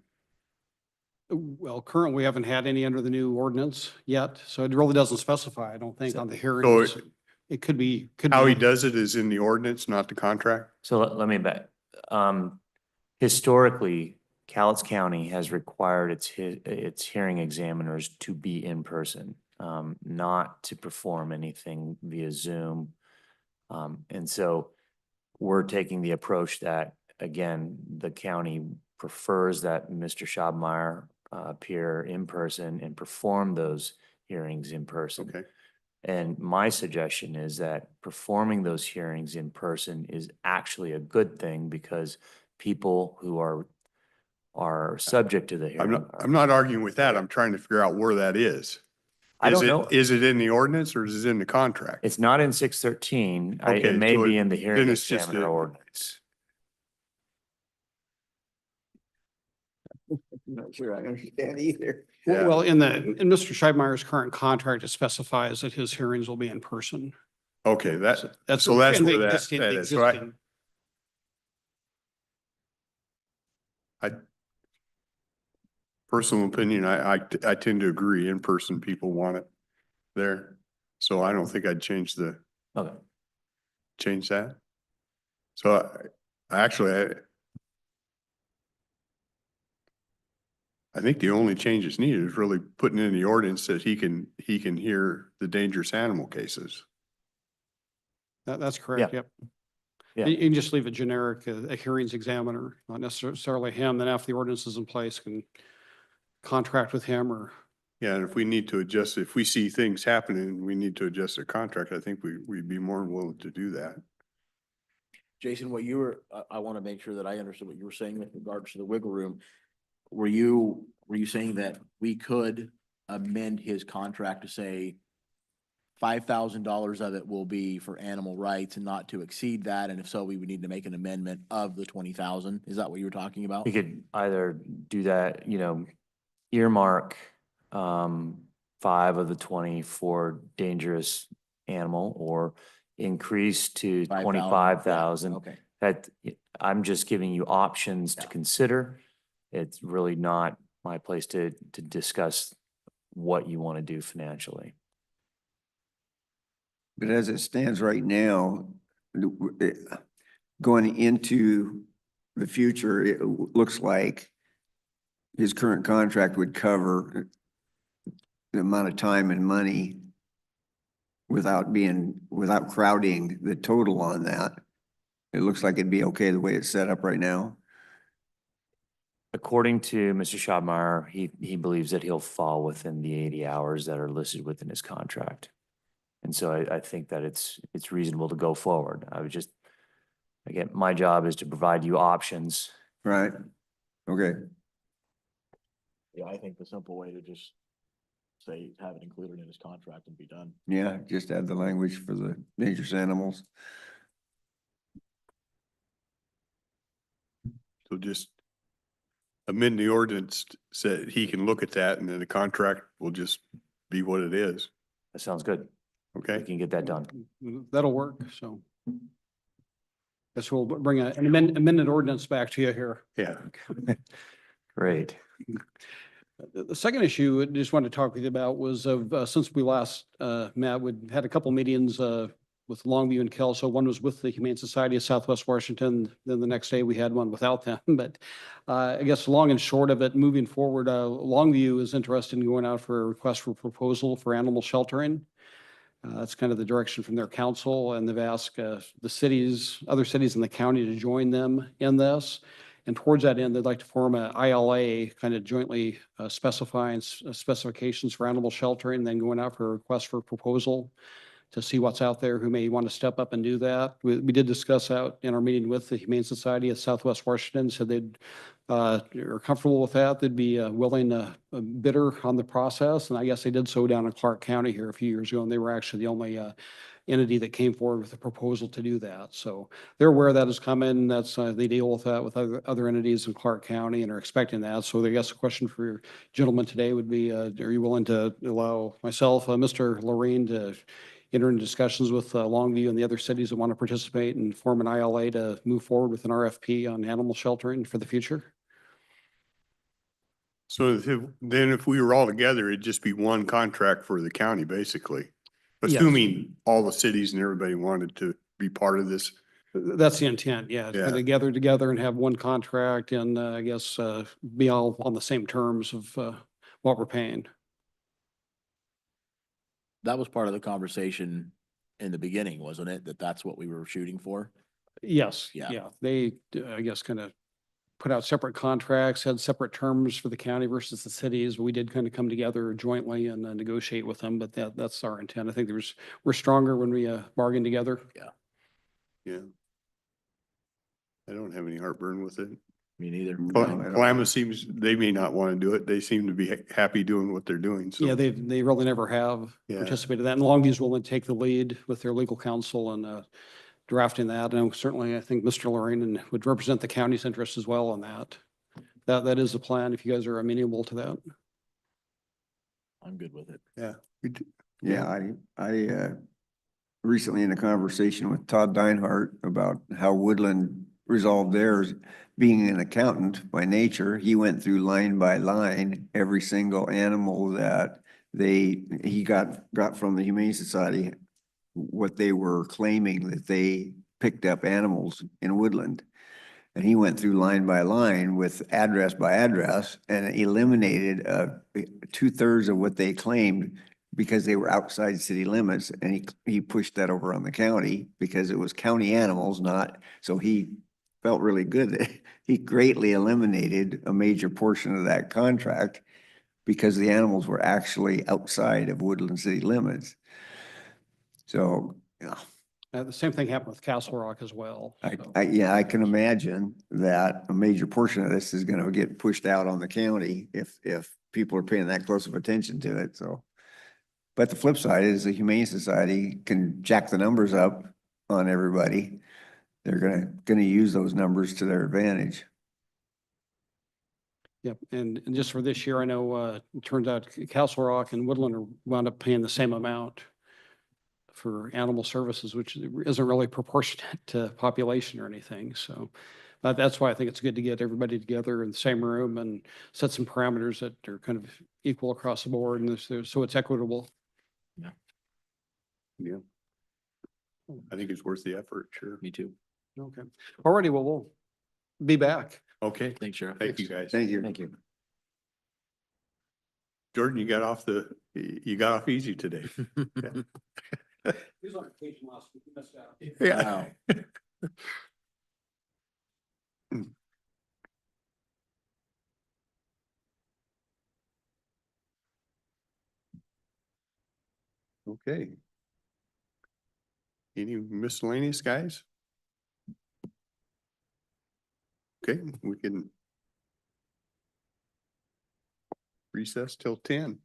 S6: Well, currently, we haven't had any under the new ordinance yet, so it really doesn't specify, I don't think,
S7: So-
S6: on the hearings. It could be.
S3: How he does it is in the ordinance, not the contract?
S7: So let me bet. Historically, Cowlitz County has required its hearing examiners to be in person, not to perform anything via Zoom. And so we're taking the approach that, again, the county prefers that Mr. Schobmeyer appear in person and perform those hearings in person.
S3: Okay.
S7: And my suggestion is that performing those hearings in person is actually a good thing, because people who are subject to the hearing.
S3: I'm not arguing with that. I'm trying to figure out where that is.
S7: I don't know.
S3: Is it in the ordinance or is it in the contract?
S7: It's not in 613.
S3: Okay,
S7: It may
S3: so
S7: be in the
S3: then
S7: hearing
S3: it's just
S7: examiner
S3: a-
S7: ordinance.
S1: I'm not sure I understand either.
S3: Yeah.
S6: Well, in Mr. Scheibmeyer's current contract, it specifies that his hearings will be in person.
S3: Okay,
S6: So
S3: that's where
S6: and the
S3: that
S6: existing- the
S3: is. So
S6: existing-
S3: personal opinion, I tend to agree. In person, people want it there. So I don't think I'd change
S7: Okay.
S3: that. So I think the only change that's needed is really putting in the ordinance that he can hear the dangerous animal cases.
S6: That's correct, yep.
S7: Yeah.
S6: You can just leave it generic, a hearings examiner, not necessarily him, then after the ordinance is in place, can contract with him or,
S3: Yeah, and if we need to adjust, if we see things happening, we need to adjust the contract, I think we'd be more than willing to do that.
S2: Jason, what you were, I want to make sure that I understood what you were saying with regards to the wiggle room. Were you saying that we could amend his contract to say $5,000 of it will be for animal rights and not to exceed that? And if so, we would need to make an amendment of the 20,000. Is that what you were talking about?
S7: We could either do that, earmark 5 of the 20 for dangerous animal or increase to
S2: 5,000,
S7: 25,000.
S2: yeah, okay.
S7: That, I'm just giving you options to
S2: Yeah.
S7: consider. It's really not my place to discuss what you want to do financially.
S1: But as it stands right now, going into the future, it looks like his current contract would cover the amount of time and money without crowding the total on that. It looks like it'd be okay the way it's set up right now.
S7: According to Mr. Scheibmeyer, he believes that he'll fall within the 80 hours that are listed within his contract. And so I think that it's reasonable to go forward. Again, my job is to provide you options.
S1: Right? Okay.
S2: Yeah, I think the simple way to just say, have it included in his contract and be done.
S1: Yeah, just add the language for the dangerous animals.
S3: So just amend the ordinance so that he can look at that and then the contract will just be what it is.
S7: That sounds good. We
S3: Okay?
S7: can get that done.
S6: that'll work, so. Guess we'll bring an amended ordinance back to you here.
S3: Yeah.
S7: Great.
S6: The second issue I just wanted to talk with you about was since we last met, we'd had a couple meetings with Longview and Kelso. One was with the Humane Society of Southwest Washington. Then the next day we had one without them. But I guess long and short of it, moving forward, Longview is interested in going out for a request for proposal for animal sheltering. That's kind of the direction from their council, and they've asked the other cities in the county to join them in this. And towards that end, they'd like to form a ILA, kind of jointly specifying specifications for animal sheltering, then going out for a request for proposal to see what's out there, who may want to step up and do that. We did discuss out in our meeting with the Humane Society of Southwest Washington, said they'd are comfortable with that. They'd be willing to bidder on the process. And I guess they did so down in Clark County here a few years ago, and they were actually the only entity that came forward with a proposal to do that. So they're aware that is coming. That's they deal with that with other entities in Clark County and are expecting that. So I guess the question for your gentleman today would be, are you willing to allow myself, Mr. Lorraine, to enter into discussions with Longview and the other cities that want to participate and form an ILA to move forward with an RFP on animal sheltering for the future?
S3: So then if we were all together, it'd just be one contract for the county, basically.
S6: Yes.
S3: Assuming all the cities and everybody wanted to be part of this.
S6: That's the intent, yeah.
S3: Yeah.
S6: To gather together and have one contract and I guess be all on the same terms of what we're paying.
S2: That was part of the conversation in the beginning, wasn't it? That's what we were shooting for?
S6: Yes,
S2: Yeah.
S6: yeah. They, I guess, kind of put out separate contracts, had separate terms for the county versus the cities. We did kind of come together jointly and negotiate with them, but that's our intent. I think we're stronger when we bargain together.
S3: Yeah. I don't have any heartburn with it.
S2: Me neither.
S1: No, I don't.
S3: Klamath seems, they may not want to do it. They seem to be happy doing what they're doing, so.
S6: Yeah, they really never have
S3: Yeah.
S6: participated in that. And Longview's willing to take the lead with their legal counsel and drafting that. And certainly, I think Mr. Lorraine would represent the county's interest as well on that. That is the plan, if you guys are amenable to that.
S2: I'm good with it.
S3: We do-
S1: Yeah, I recently in a conversation with Todd Deinhardt about how Woodland resolved theirs. Being an accountant by nature, he went through line by line, every single animal that he got from the Humane Society, what they were claiming that they picked up animals in Woodland. And he went through line by line with address by address and eliminated 2/3 of what they claimed because they were outside city limits. And he pushed that over on the county because it was county animals, not, so he felt really good that he greatly eliminated a major portion of that contract because the animals were actually outside of Woodland city limits. So, yeah.
S6: The same thing happened with Castle Rock as well. so.
S1: Yeah, I can imagine that a major portion of this is gonna get pushed out on the county if people are paying that close of attention to it, so. But the flip side is the Humane Society can jack the numbers up on everybody. They're gonna use those numbers to their advantage.
S6: Yep, and just for this year, I know, it turns out Castle Rock and Woodland are wound up paying the same amount for animal services, which isn't really proportionate to population or anything, so. But that's why I think it's good to get everybody together in the same room and set some parameters that are kind of equal across the board, and so it's equitable.
S3: Yeah. I think it's worth the effort, sure.
S2: Me too.
S6: Okay, alrighty, well, we'll be back.
S3: Okay,
S2: Thanks, Sheriff.
S3: thank you, guys.
S1: Thank you.
S7: Thank you.
S3: Jordan, you got off easy today.
S6: He was on vacation last week, he missed out.
S3: Yeah. Okay. Any miscellaneous guys? Okay, we can recess till 10.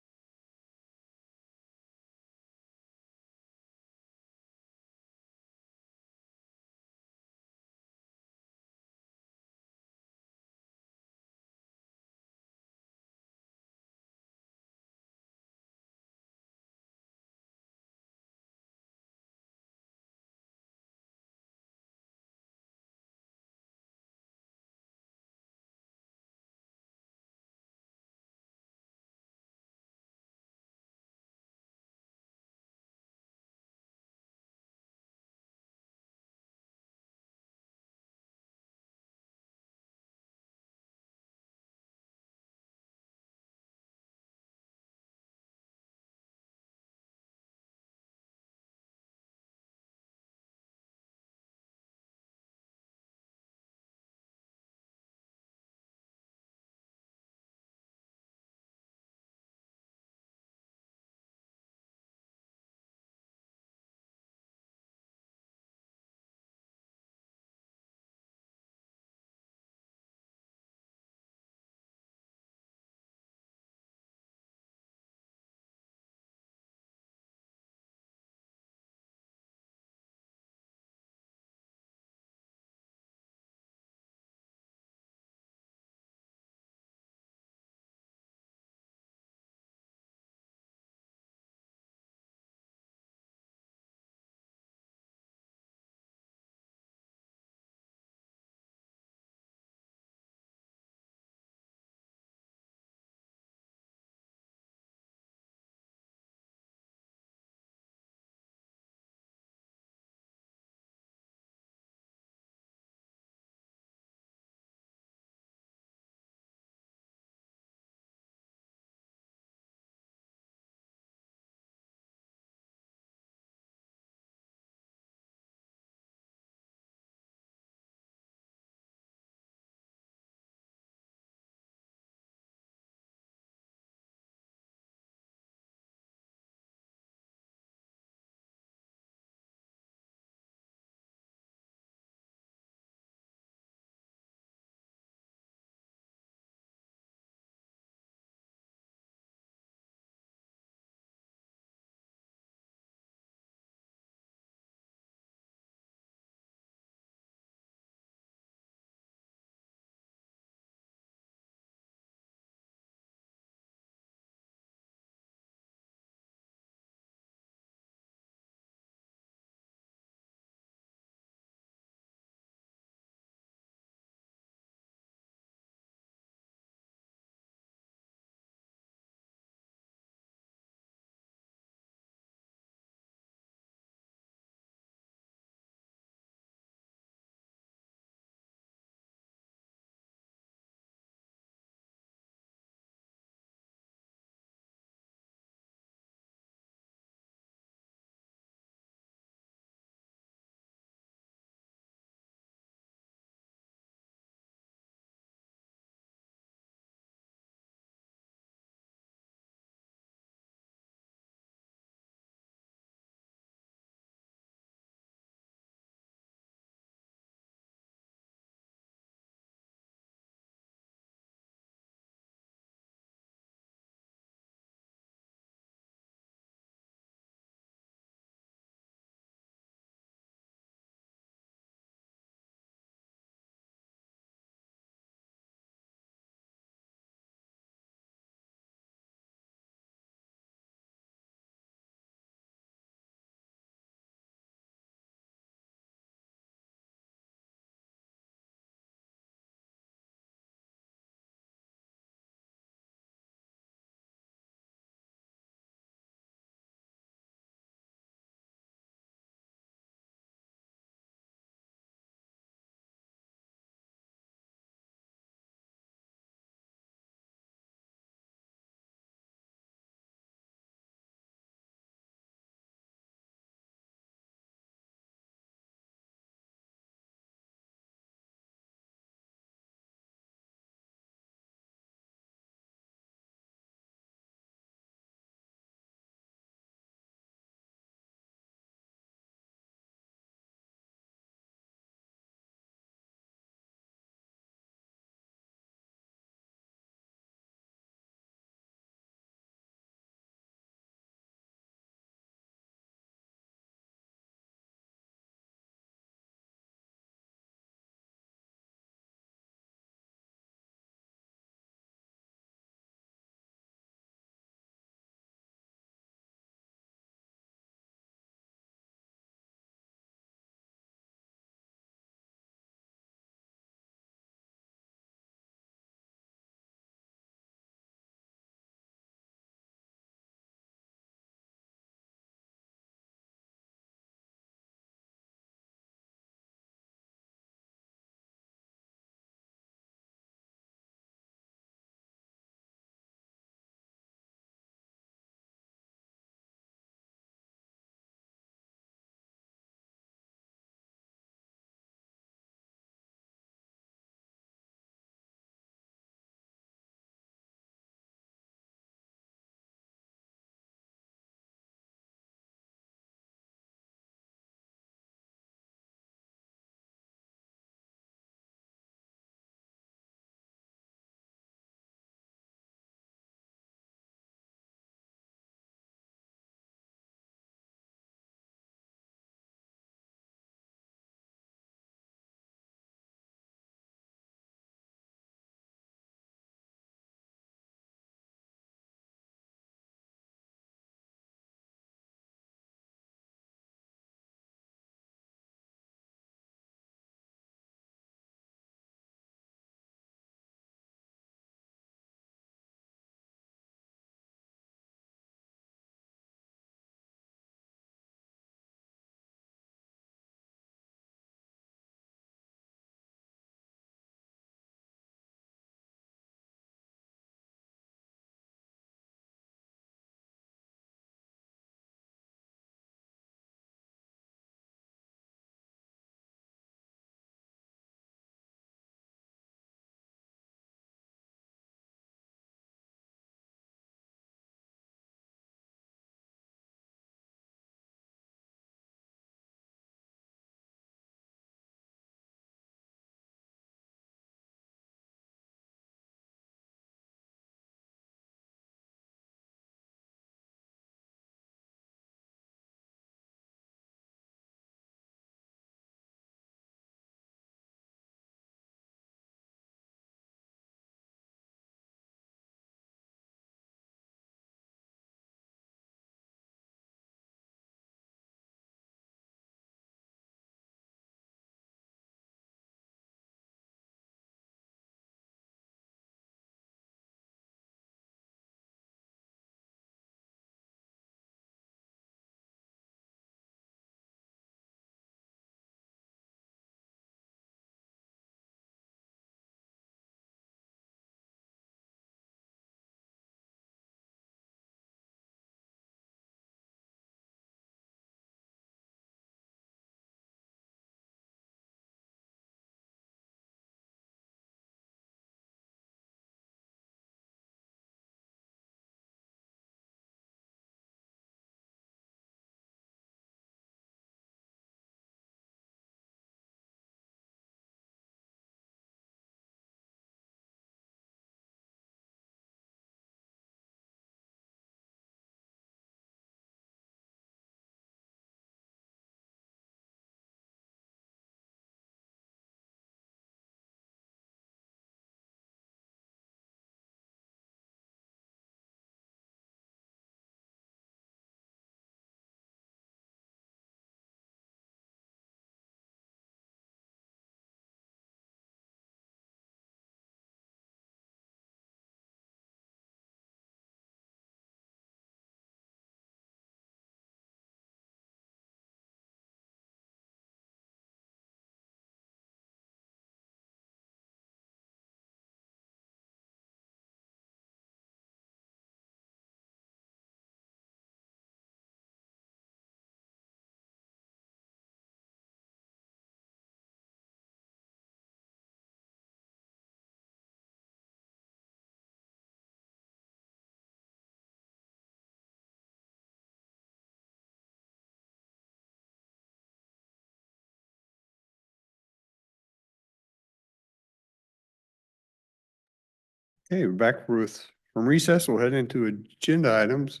S3: Okay, we're back from recess. We'll head into agenda items.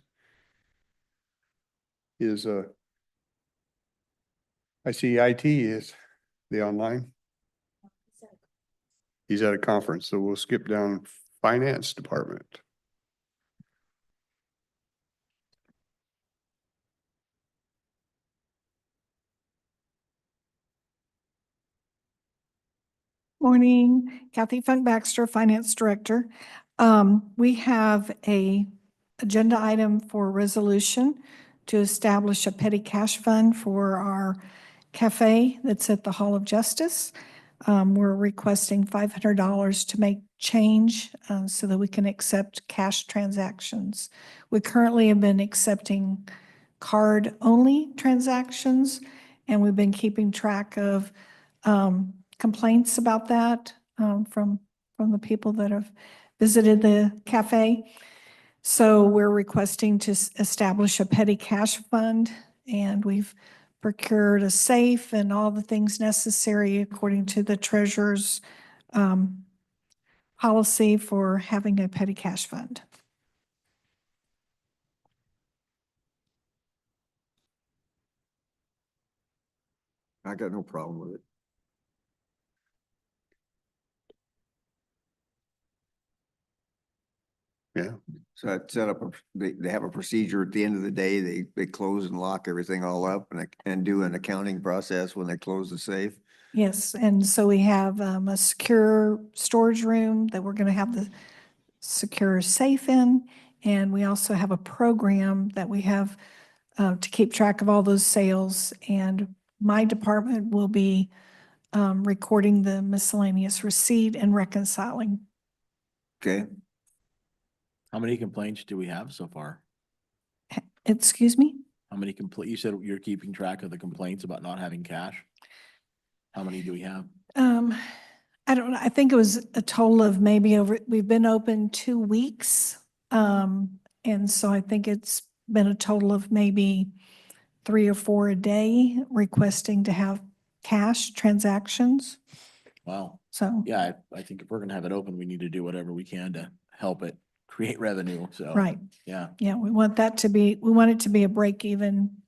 S3: I see IT is the online. He's at a conference, so we'll skip down finance department.
S4: Morning, Kathy Funk Baxter, Finance Director. We have a agenda item for resolution to establish a petty cash fund for our cafe that's at the Hall of Justice. We're requesting $500 to make change so that we can accept cash transactions. We currently have been accepting card-only transactions, and we've been keeping track of complaints about that from the people that have visited the cafe. So we're requesting to establish a petty cash fund, and we've procured a safe and all the things necessary according to the treasurer's policy for having a petty cash fund.
S1: I got no problem with it.
S3: Yeah,
S1: So I'd set up, they have a procedure at the end of the day, they close and lock everything all up and do an accounting process when they close the safe.
S4: Yes, and so we have a secure storage room that we're going to have the secure safe in. And we also have a program that we have to keep track of all those sales. And my department will be recording the miscellaneous receipt and reconciling.
S1: Okay,
S2: How many complaints do we have so far?
S4: Excuse me?
S2: How many you said you're keeping track of the complaints about not having cash? How many do we have?
S4: I don't know. I think it was a total of maybe we've been open 2 weeks. And so I think it's been a total of maybe 3 or 4 a day requesting to have cash transactions.
S2: Wow.
S4: So,
S2: Yeah, I think if we're gonna have it open, we need to do whatever we can to help it create revenue, so.
S4: right.
S2: Yeah,
S4: Yeah, we want it to be a break even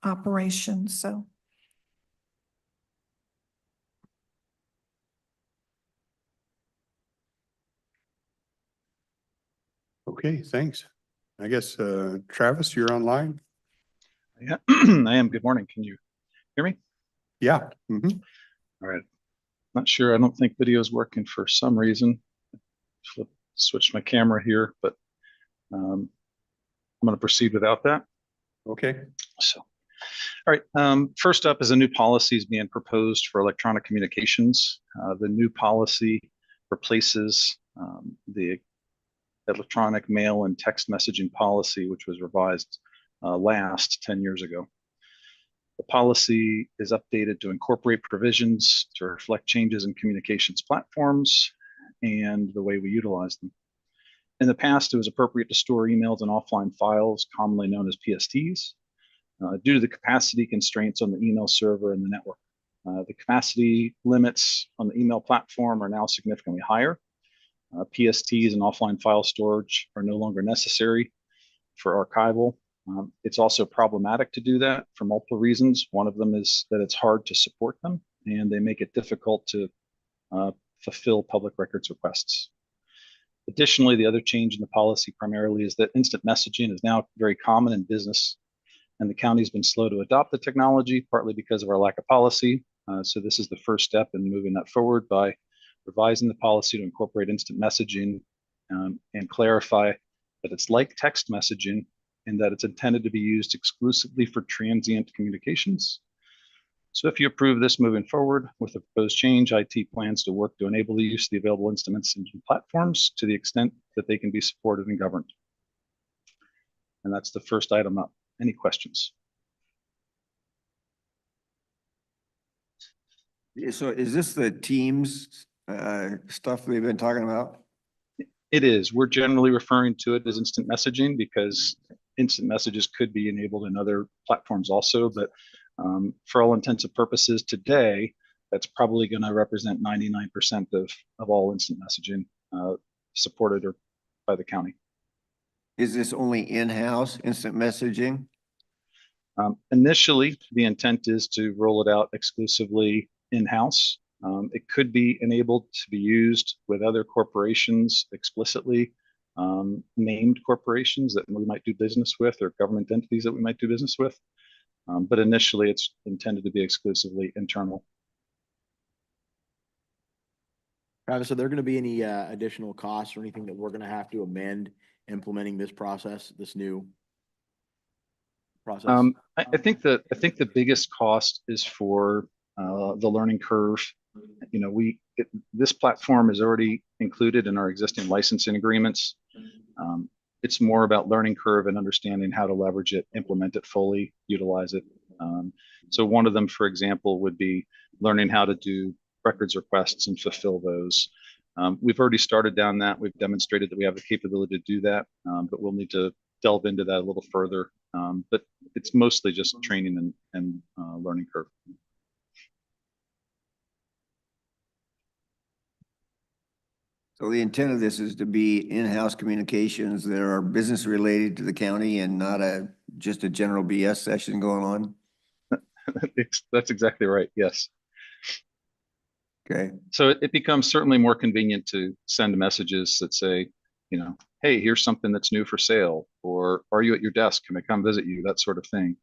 S4: operation. So,
S3: okay, thanks. I guess, Travis, you're online?
S8: Yeah, I am. Good morning. Can you hear me?
S3: Yeah. Mhm.
S8: All right. Not sure. I don't think video is working for some reason. Switched my camera here, but I'm going to proceed without that.
S3: Okay.
S8: So, all right. First up is a new policy is being proposed for electronic communications. The new policy replaces the electronic mail and text messaging policy, which was revised last 10 years ago. The policy is updated to incorporate provisions to reflect changes in communications platforms and the way we utilize them. In the past, it was appropriate to store emails in offline files, commonly known as PSTs, due to the capacity constraints on the email server and the network. The capacity limits on the email platform are now significantly higher. PSTs and offline file storage are no longer necessary for archival. It's also problematic to do that for multiple reasons. One of them is that it's hard to support them and they make it difficult to fulfill public records requests. Additionally, the other change in the policy primarily is that instant messaging is now very common in business, and the county's been slow to adopt the technology, partly because of our lack of policy. So this is the first step in moving that forward by revising the policy to incorporate instant messaging and clarify that it's like text messaging and that it's intended to be used exclusively for transient communications. So if you approve this moving forward with the proposed change, IT plans to work to enable the use of the available instant messaging platforms to the extent that they can be supported and governed. And that's the first item up. Any questions?
S1: so is this the Teams stuff we've been talking about?
S8: It is. We're generally referring to it as instant messaging because instant messages could be enabled in other platforms also, but for all intents and purposes today, that's probably going to represent 99% of all instant messaging. supported or by the county.
S1: Is this only in-house instant messaging?
S8: Initially, the intent is to roll it out exclusively in-house. It could be enabled to be used with other corporations explicitly, named corporations that we might do business with or government entities that we might do business with. But initially, it's intended to be exclusively internal.
S2: Travis, are there going to be any additional costs or anything that we're going to have to amend implementing this process, this new process?
S8: I think the biggest cost is for the learning curve. You know, this platform is already included in our existing licensing agreements. It's more about learning curve and understanding how to leverage it, implement it fully, utilize it. So one of them, for example, would be learning how to do records requests and fulfill those. We've already started down that. We've demonstrated that we have the capability to do that, but we'll need to delve into that a little further. But it's mostly just training and learning curve.
S1: So the intent of this is to be in-house communications that are business related to the county and not just a general BS session going on?
S8: That's exactly right. Yes.
S1: Okay.
S8: So it becomes certainly more convenient to send messages that say, you know, hey, here's something that's new for sale, or are you at your desk? Can I come visit you? That sort of thing.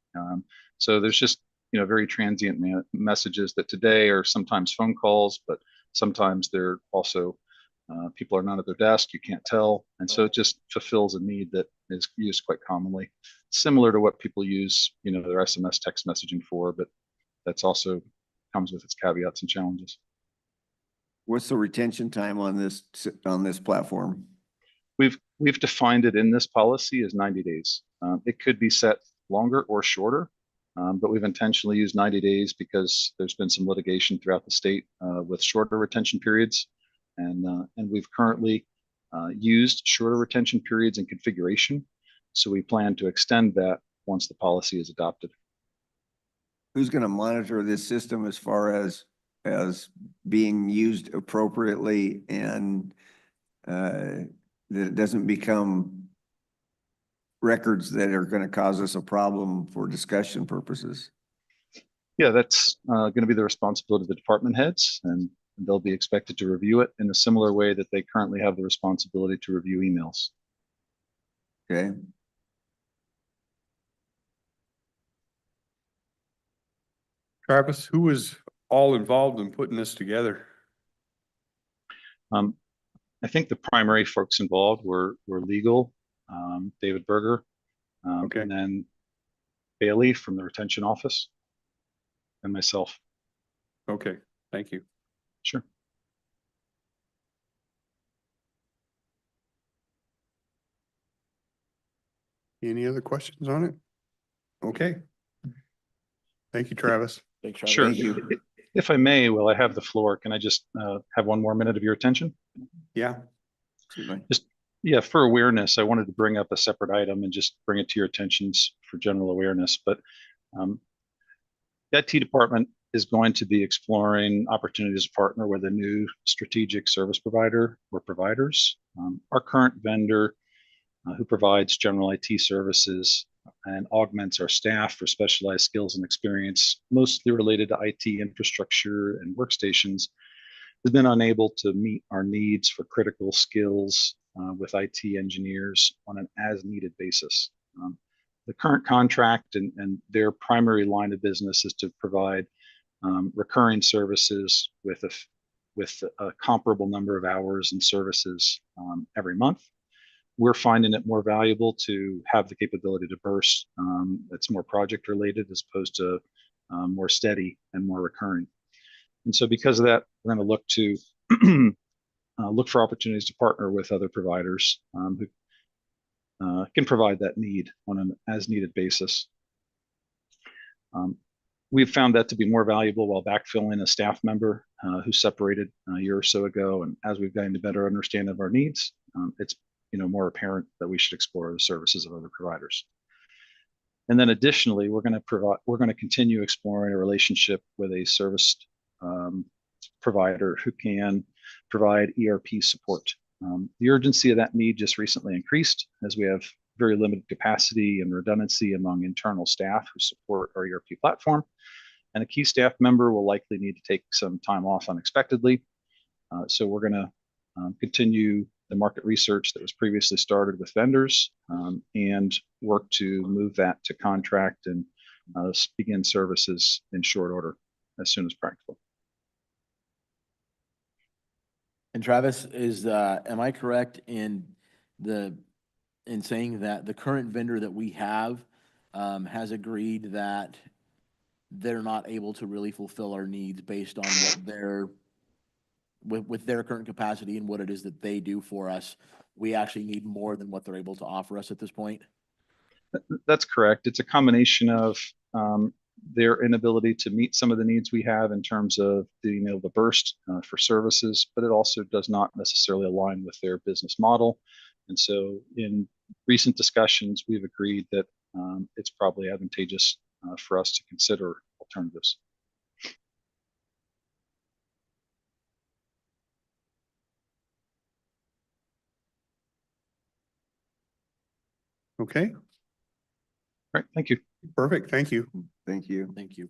S8: So there's just, you know, very transient messages that today are sometimes phone calls, but sometimes they're also people are not at their desk. You can't tell. And so it just fulfills a need that is used quite commonly, similar to what people use, you know, their SMS text messaging for, but that's also comes with its caveats and challenges.
S1: What's the retention time on this platform?
S8: We've defined it in this policy as 90 days. It could be set longer or shorter, but we've intentionally used 90 days because there's been some litigation throughout the state with shorter retention periods. And we've currently used shorter retention periods in configuration. So we plan to extend that once the policy is adopted.
S1: Who's going to monitor this system as far as being used appropriately and that it doesn't become records that are going to cause us a problem for discussion purposes?
S8: Yeah, that's going to be the responsibility of the department heads, and they'll be expected to review it in a similar way that they currently have the responsibility to review emails.
S1: Okay.
S3: Travis, who was all involved in putting this together?
S8: I think the primary folks involved were legal, David Berger,
S3: Okay.
S8: and then Bailey from the retention office, and myself.
S3: Okay, thank you.
S8: Sure.
S3: Any other questions on it? Okay. Thank you, Travis.
S2: Thanks, Travis.
S8: Sure.
S1: Thank you.
S8: If I may, while I have the floor, can I just have one more minute of your attention?
S3: Yeah.
S8: Yeah, for awareness, I wanted to bring up a separate item and just bring it to your attentions for general awareness. But the IT department is going to be exploring opportunities to partner with a new strategic service provider or providers. Our current vendor who provides general IT services and augments our staff for specialized skills and experience, mostly related to IT infrastructure and workstations, has been unable to meet our needs for critical skills with IT engineers on an as-needed basis. The current contract and their primary line of business is to provide recurring services with a comparable number of hours and services every month. We're finding it more valuable to have the capability to burst that's more project related as opposed to more steady and more recurring. And so because of that, we're going to look to look for opportunities to partner with other providers who can provide that need on an as needed basis. We've found that to be more valuable while backfilling a staff member who separated a year or so ago. And as we've gotten a better understanding of our needs, it's more apparent that we should explore the services of other providers. And then additionally, we're going to continue exploring a relationship with a service provider who can provide ERP support The urgency of that need just recently increased as we have very limited capacity and redundancy among internal staff who support our ERP platform. And a key staff member will likely need to take some time off unexpectedly. So we're going to continue the market research that was previously started with vendors and work to move that to contract and begin services in short order as soon as practical.
S2: And Travis, am I correct in saying that the current vendor that we have has agreed that they're not able to really fulfill our needs based on what with their current capacity and what it is that they do for us? We actually need more than what they're able to offer us at this point.
S8: That's correct. It's a combination of their inability to meet some of the needs we have in terms of being able to burst for services, but it also does not necessarily align with their business model. And so in recent discussions, we've agreed that it's probably advantageous for us to consider alternatives.
S3: Okay,
S8: All right, thank you.
S3: perfect. Thank you.
S1: Thank you.
S2: Thank you.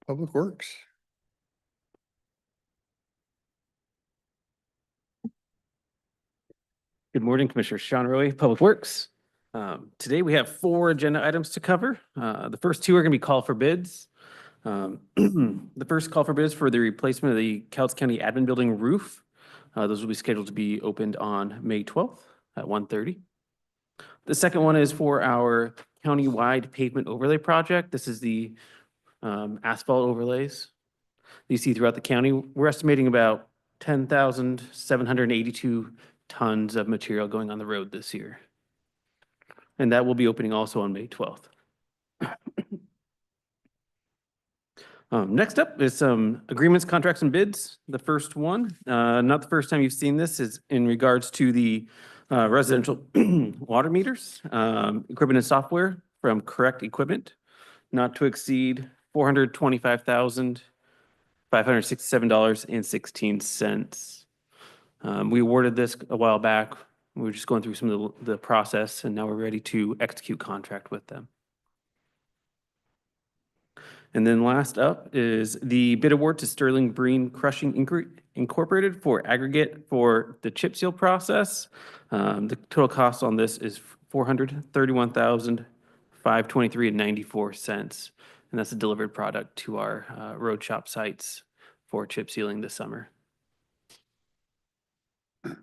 S3: Public Works.
S9: Good morning, Commissioner Sean Roy, Public Works. Today we have 4 agenda items to cover. The first 2 are going to be call for bids. The first call for bids for the replacement of the Cowlitz County Admin Building roof. Those will be scheduled to be opened on May 12th at 1:30. The second one is for our county-wide pavement overlay project. This is the asphalt overlays you see throughout the county. We're estimating about 10,782 tons of material going on the road this year. And that will be opening also on May 12th. Next up is some agreements, contracts, and bids. The first one, not the first time you've seen this, is in regards to the residential water meters, equipment and software from Correct Equipment, not to exceed $425,567.16. We awarded this a while back. We were just going through some of the process, and now we're ready to execute contract with them. And then last up is the bid award to Sterling Breen Crushing Incorporated for aggregate for the chip seal process. The total cost on this is $431,523.94, and that's a delivered product to our road shop sites for chip sealing this summer.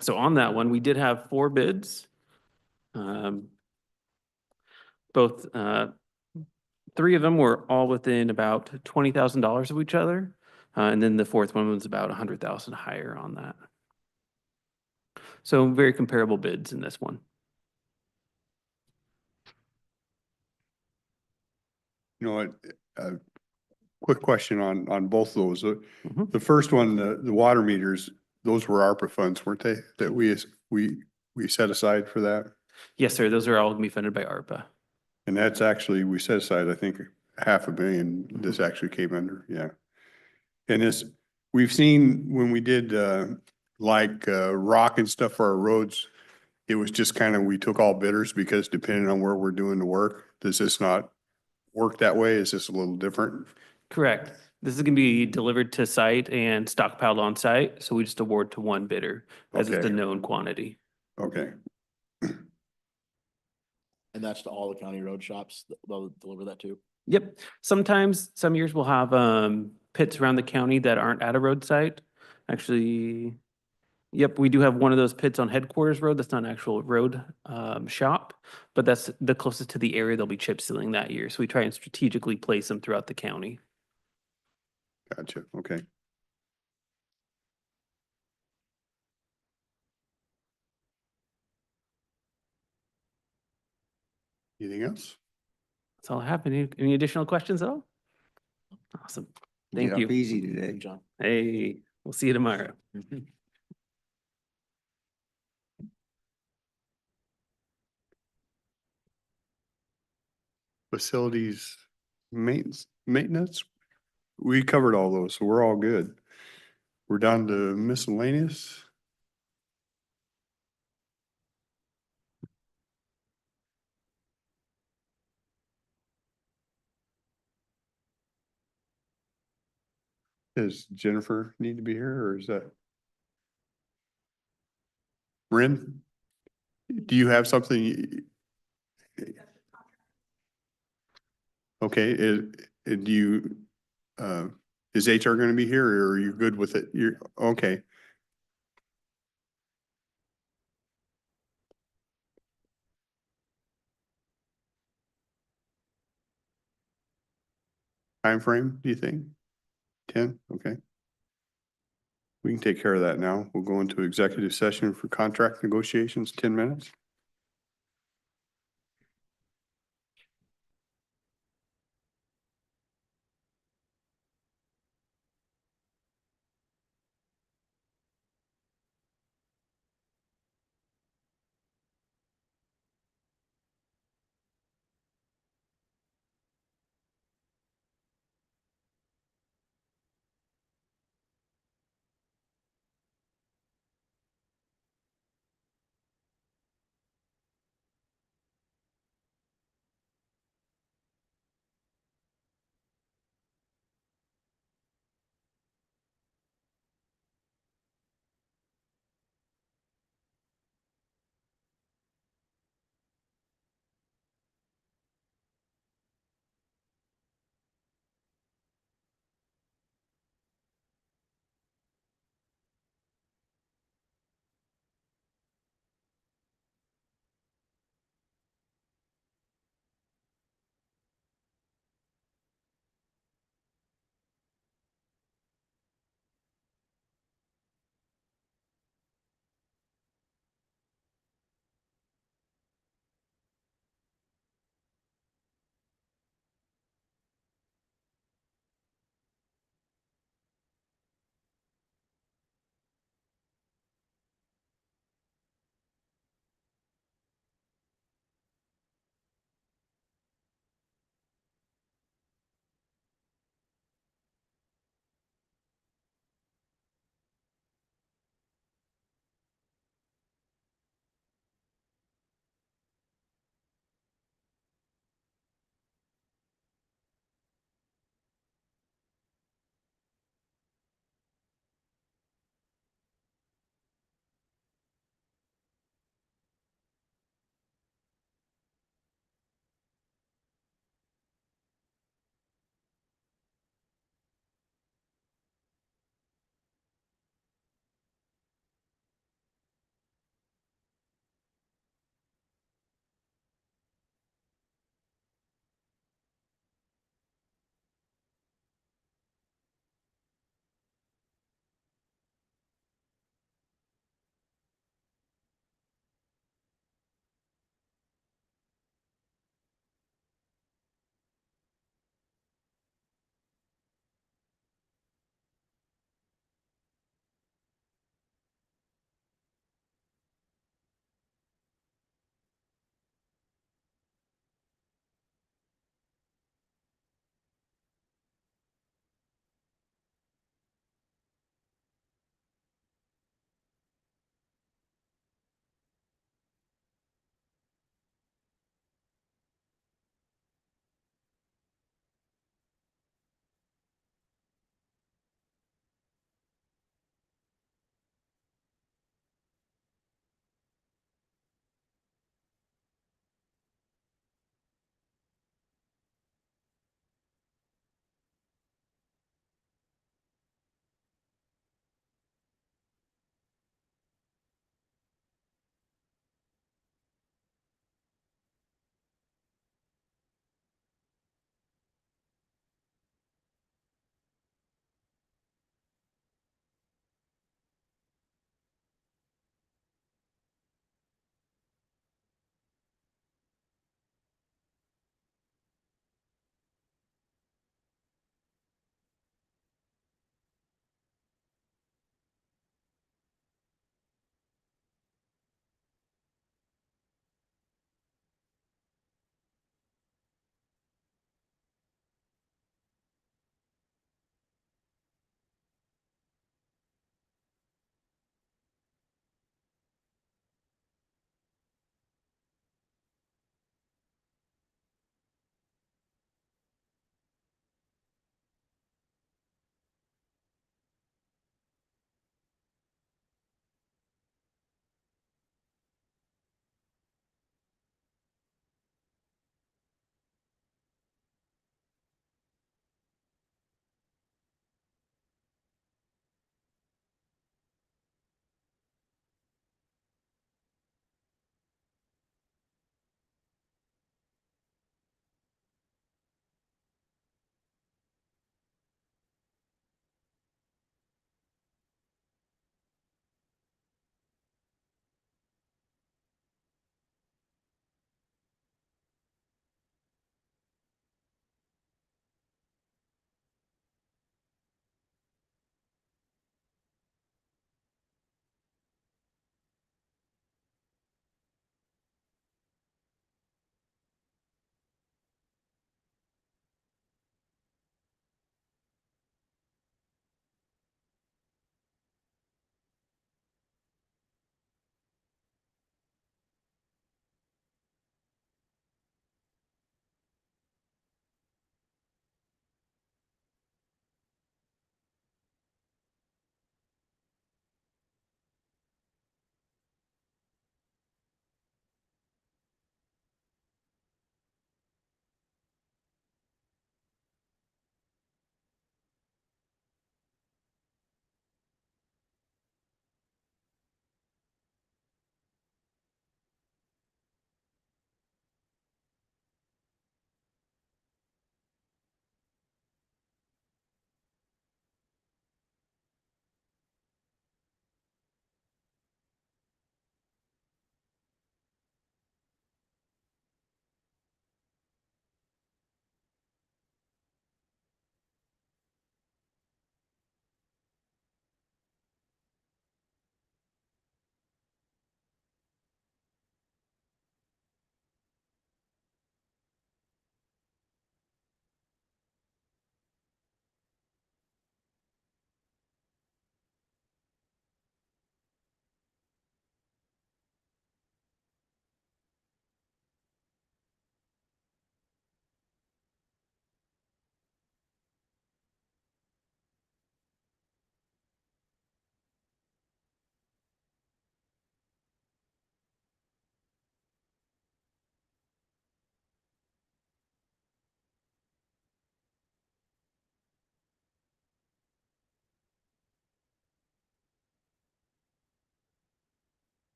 S9: So on that one, we did have 4 bids. Both 3 of them were all within about $20,000 of each other. And then the 4th one was about $100,000 higher on that. So very comparable bids in this one.
S3: You know what, quick question on both of those.
S9: Mhm.
S3: The first one, the water meters, those were ARPA funds, weren't they? That we set aside for that?
S9: Yes, sir. Those are all going to be funded by ARPA.
S3: And that's actually, we set aside, I think, $500,000, this actually came under, yeah. And this, we've seen when we did rock and stuff for our roads, it was just kind of, we took all bidders because depending on where we're doing the work, does this not work that way? Is this a little different?
S9: Correct. This is going to be delivered to site and stockpiled on site. So we just award to one bidder as it's
S3: Okay.
S9: a known quantity.
S3: Okay,
S2: And that's to all the county road shops that they'll deliver that to?
S9: Yep. Sometimes, some years we'll have pits around the county that aren't at a road site. Actually, yep, we do have one of those pits on Headquarters Road. That's not an actual road shop, but that's the closest to the area they'll be chip sealing that year. So we try and strategically place them throughout the county.
S3: gotcha, okay. Anything else?
S9: That's all I have. Any additional questions at all? Awesome. Thank
S1: Get
S9: you.
S1: up easy today.
S2: John.
S9: Hey, we'll see you tomorrow.
S3: Facilities maintenance, we covered all those, so we're all good. We're down to miscellaneous. Does Jennifer need to be here or is that? Ren? Do you have something? Okay, do you, is HR gonna be here or are you good with it? You're, okay. Time frame? Do you think? 10, okay. We can take care of that now. We'll go into executive session for contract negotiations, 10 minutes.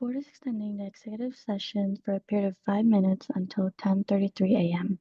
S10: board is extending the executive session for a period of 5 minutes until 10:33 a.m.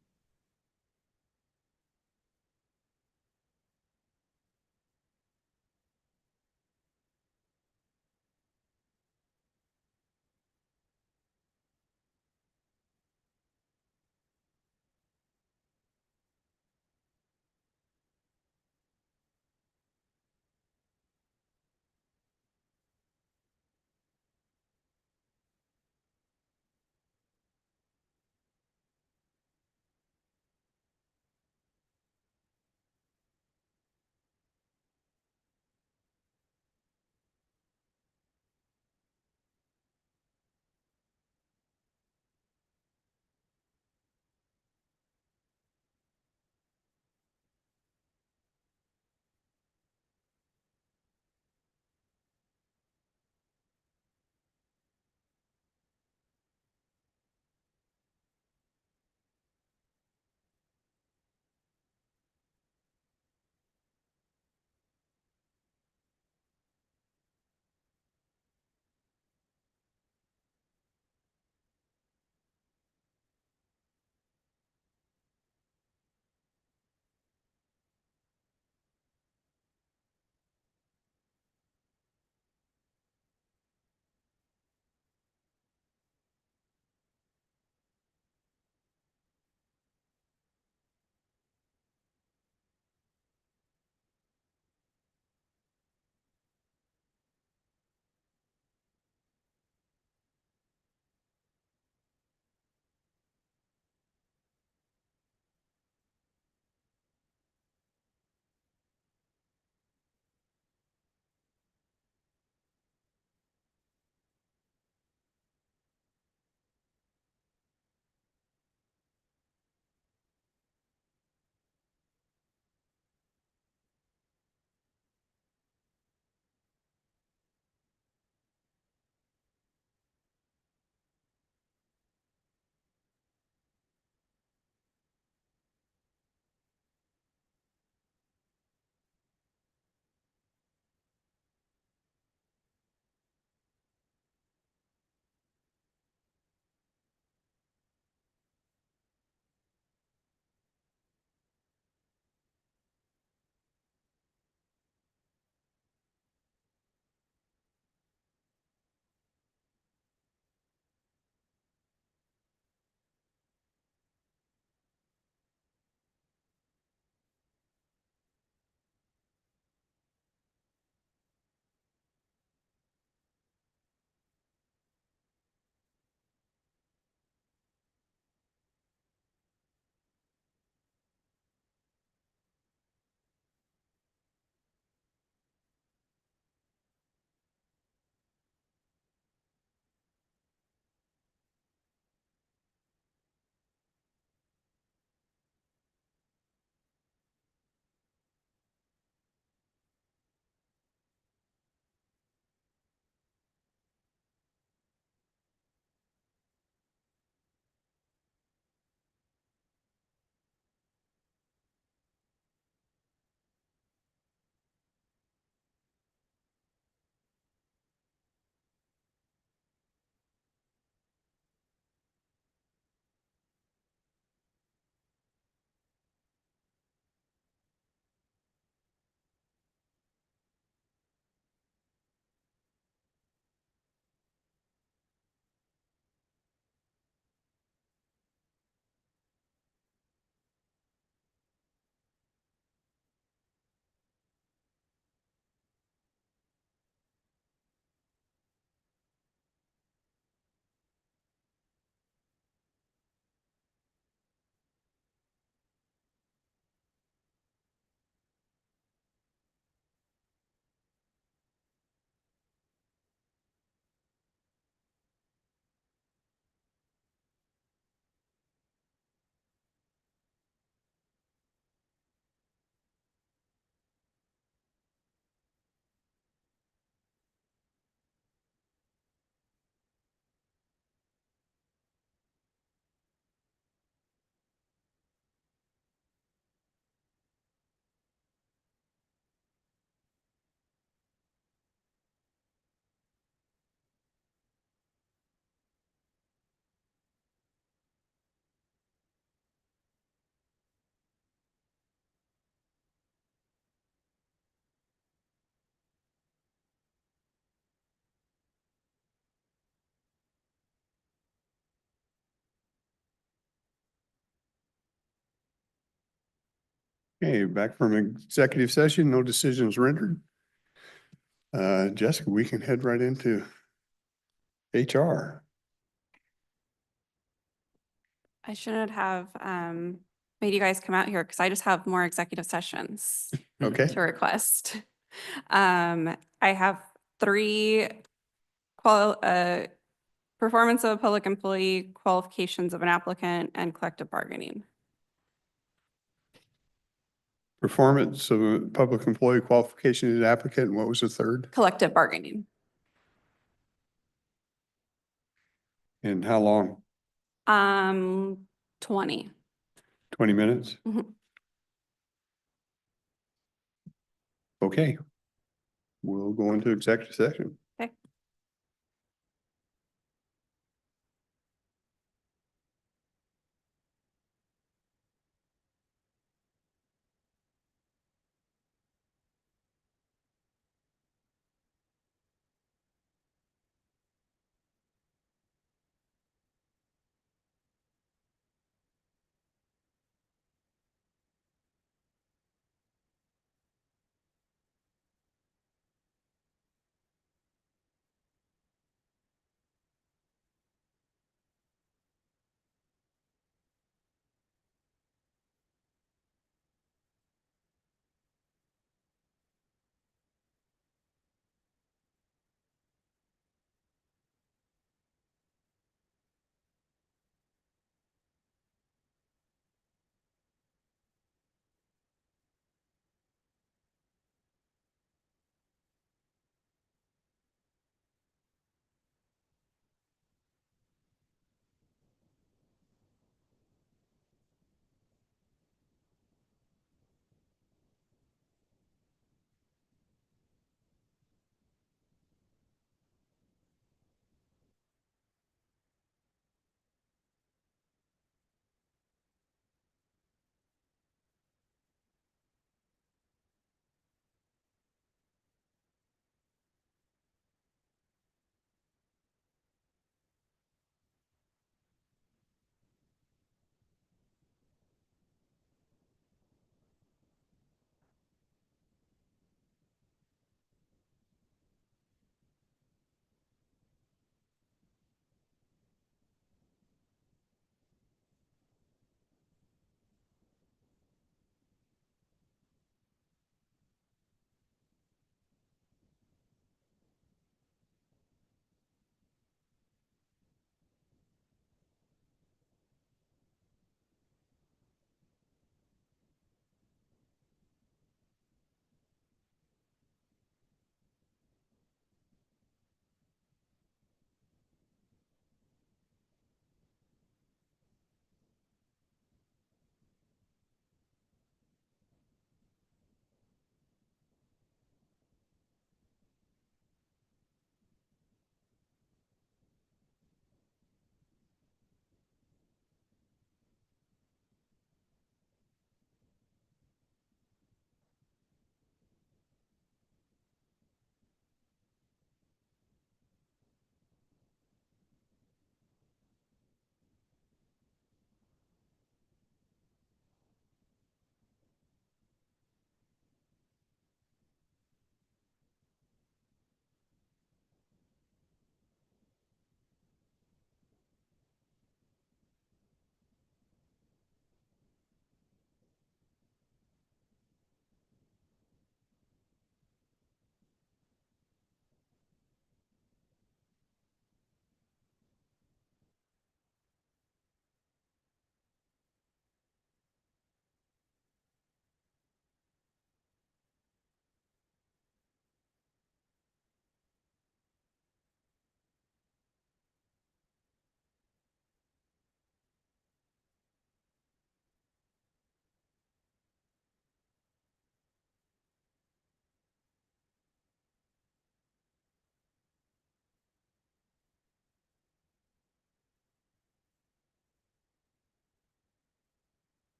S3: Okay, back from executive session, no decisions rendered. Jessica, we can head right into HR.
S11: I shouldn't have made you guys come out here because I just have more executive sessions
S3: Okay,
S11: to request. I have 3 performance of a public employee, qualifications of an applicant, and collective bargaining.
S3: performance of a public employee, qualification as an applicant, and what was the third?
S11: Collective bargaining.
S3: And how long?
S11: 20.
S3: 20 minutes?
S11: Mhm.
S3: Okay. We'll go into executive session.
S11: Okay.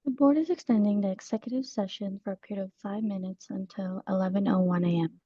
S10: The board is extending the executive session for a period of 5 minutes until 11:01 a.m.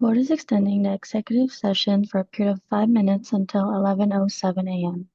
S10: Board is extending the executive session for a period of 5 minutes until 11:07 a.m.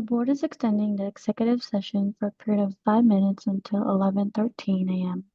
S10: The board is extending the executive session for a period of 5 minutes until 11:13 a.m.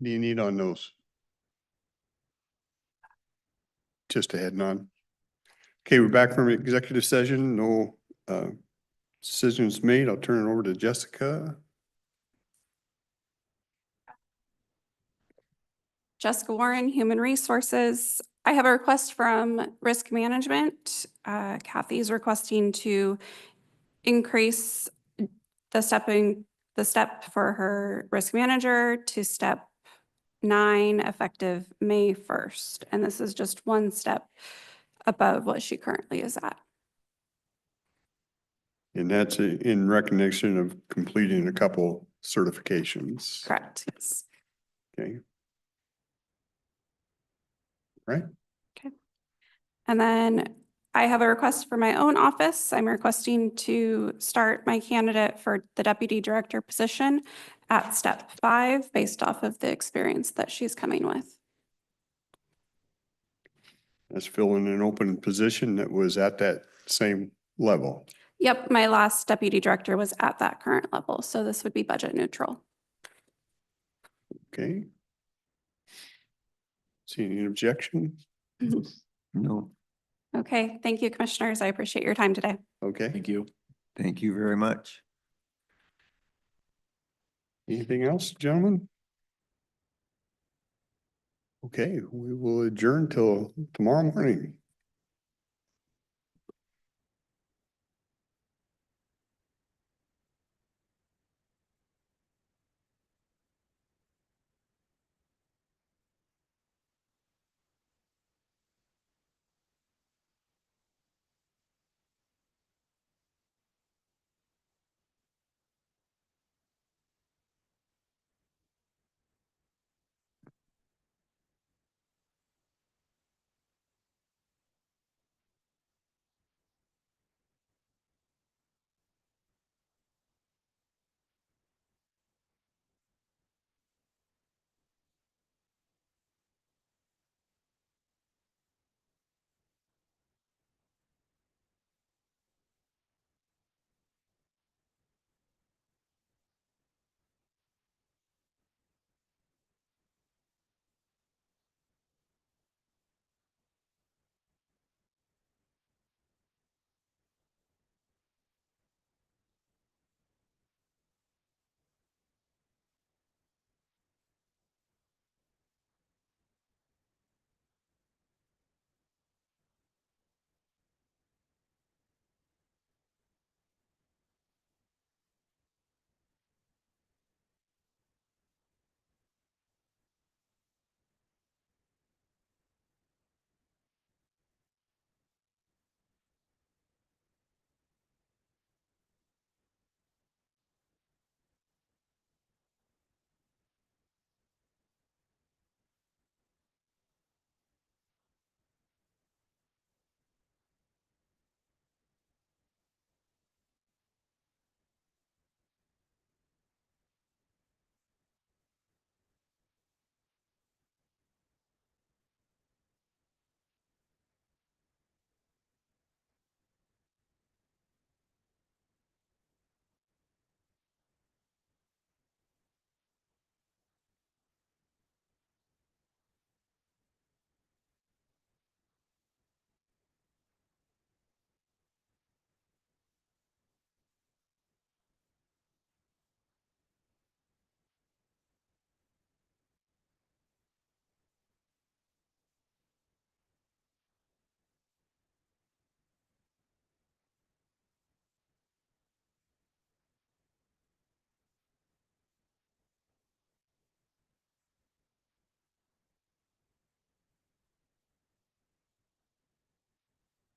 S3: Do you need on those? just a head nod. Okay, we're back from executive session. No decisions made. I'll turn it over to Jessica.
S11: Jessica Warren, Human Resources. I have a request from Risk Management. Kathy's requesting to increase the step for her risk manager to step 9 effective May 1st. And this is just one step above what she currently is at.
S3: And that's in recognition of completing a couple certifications.
S11: Correct, yes.
S3: Okay. Right.
S11: And then I have a request for my own office. I'm requesting to start my candidate for the deputy director position at step 5 based off of the experience that she's coming with.
S3: That's filling an open position that was at that same level.
S11: Yep, my last deputy director was at that current level, so this would be budget neutral.
S3: Okay. See any objection?
S1: No,
S11: Okay, thank you, commissioners. I appreciate your time today.
S3: Okay.
S2: Thank you.
S1: thank you very much.
S3: Anything else, gentlemen? Okay, we will adjourn till tomorrow morning.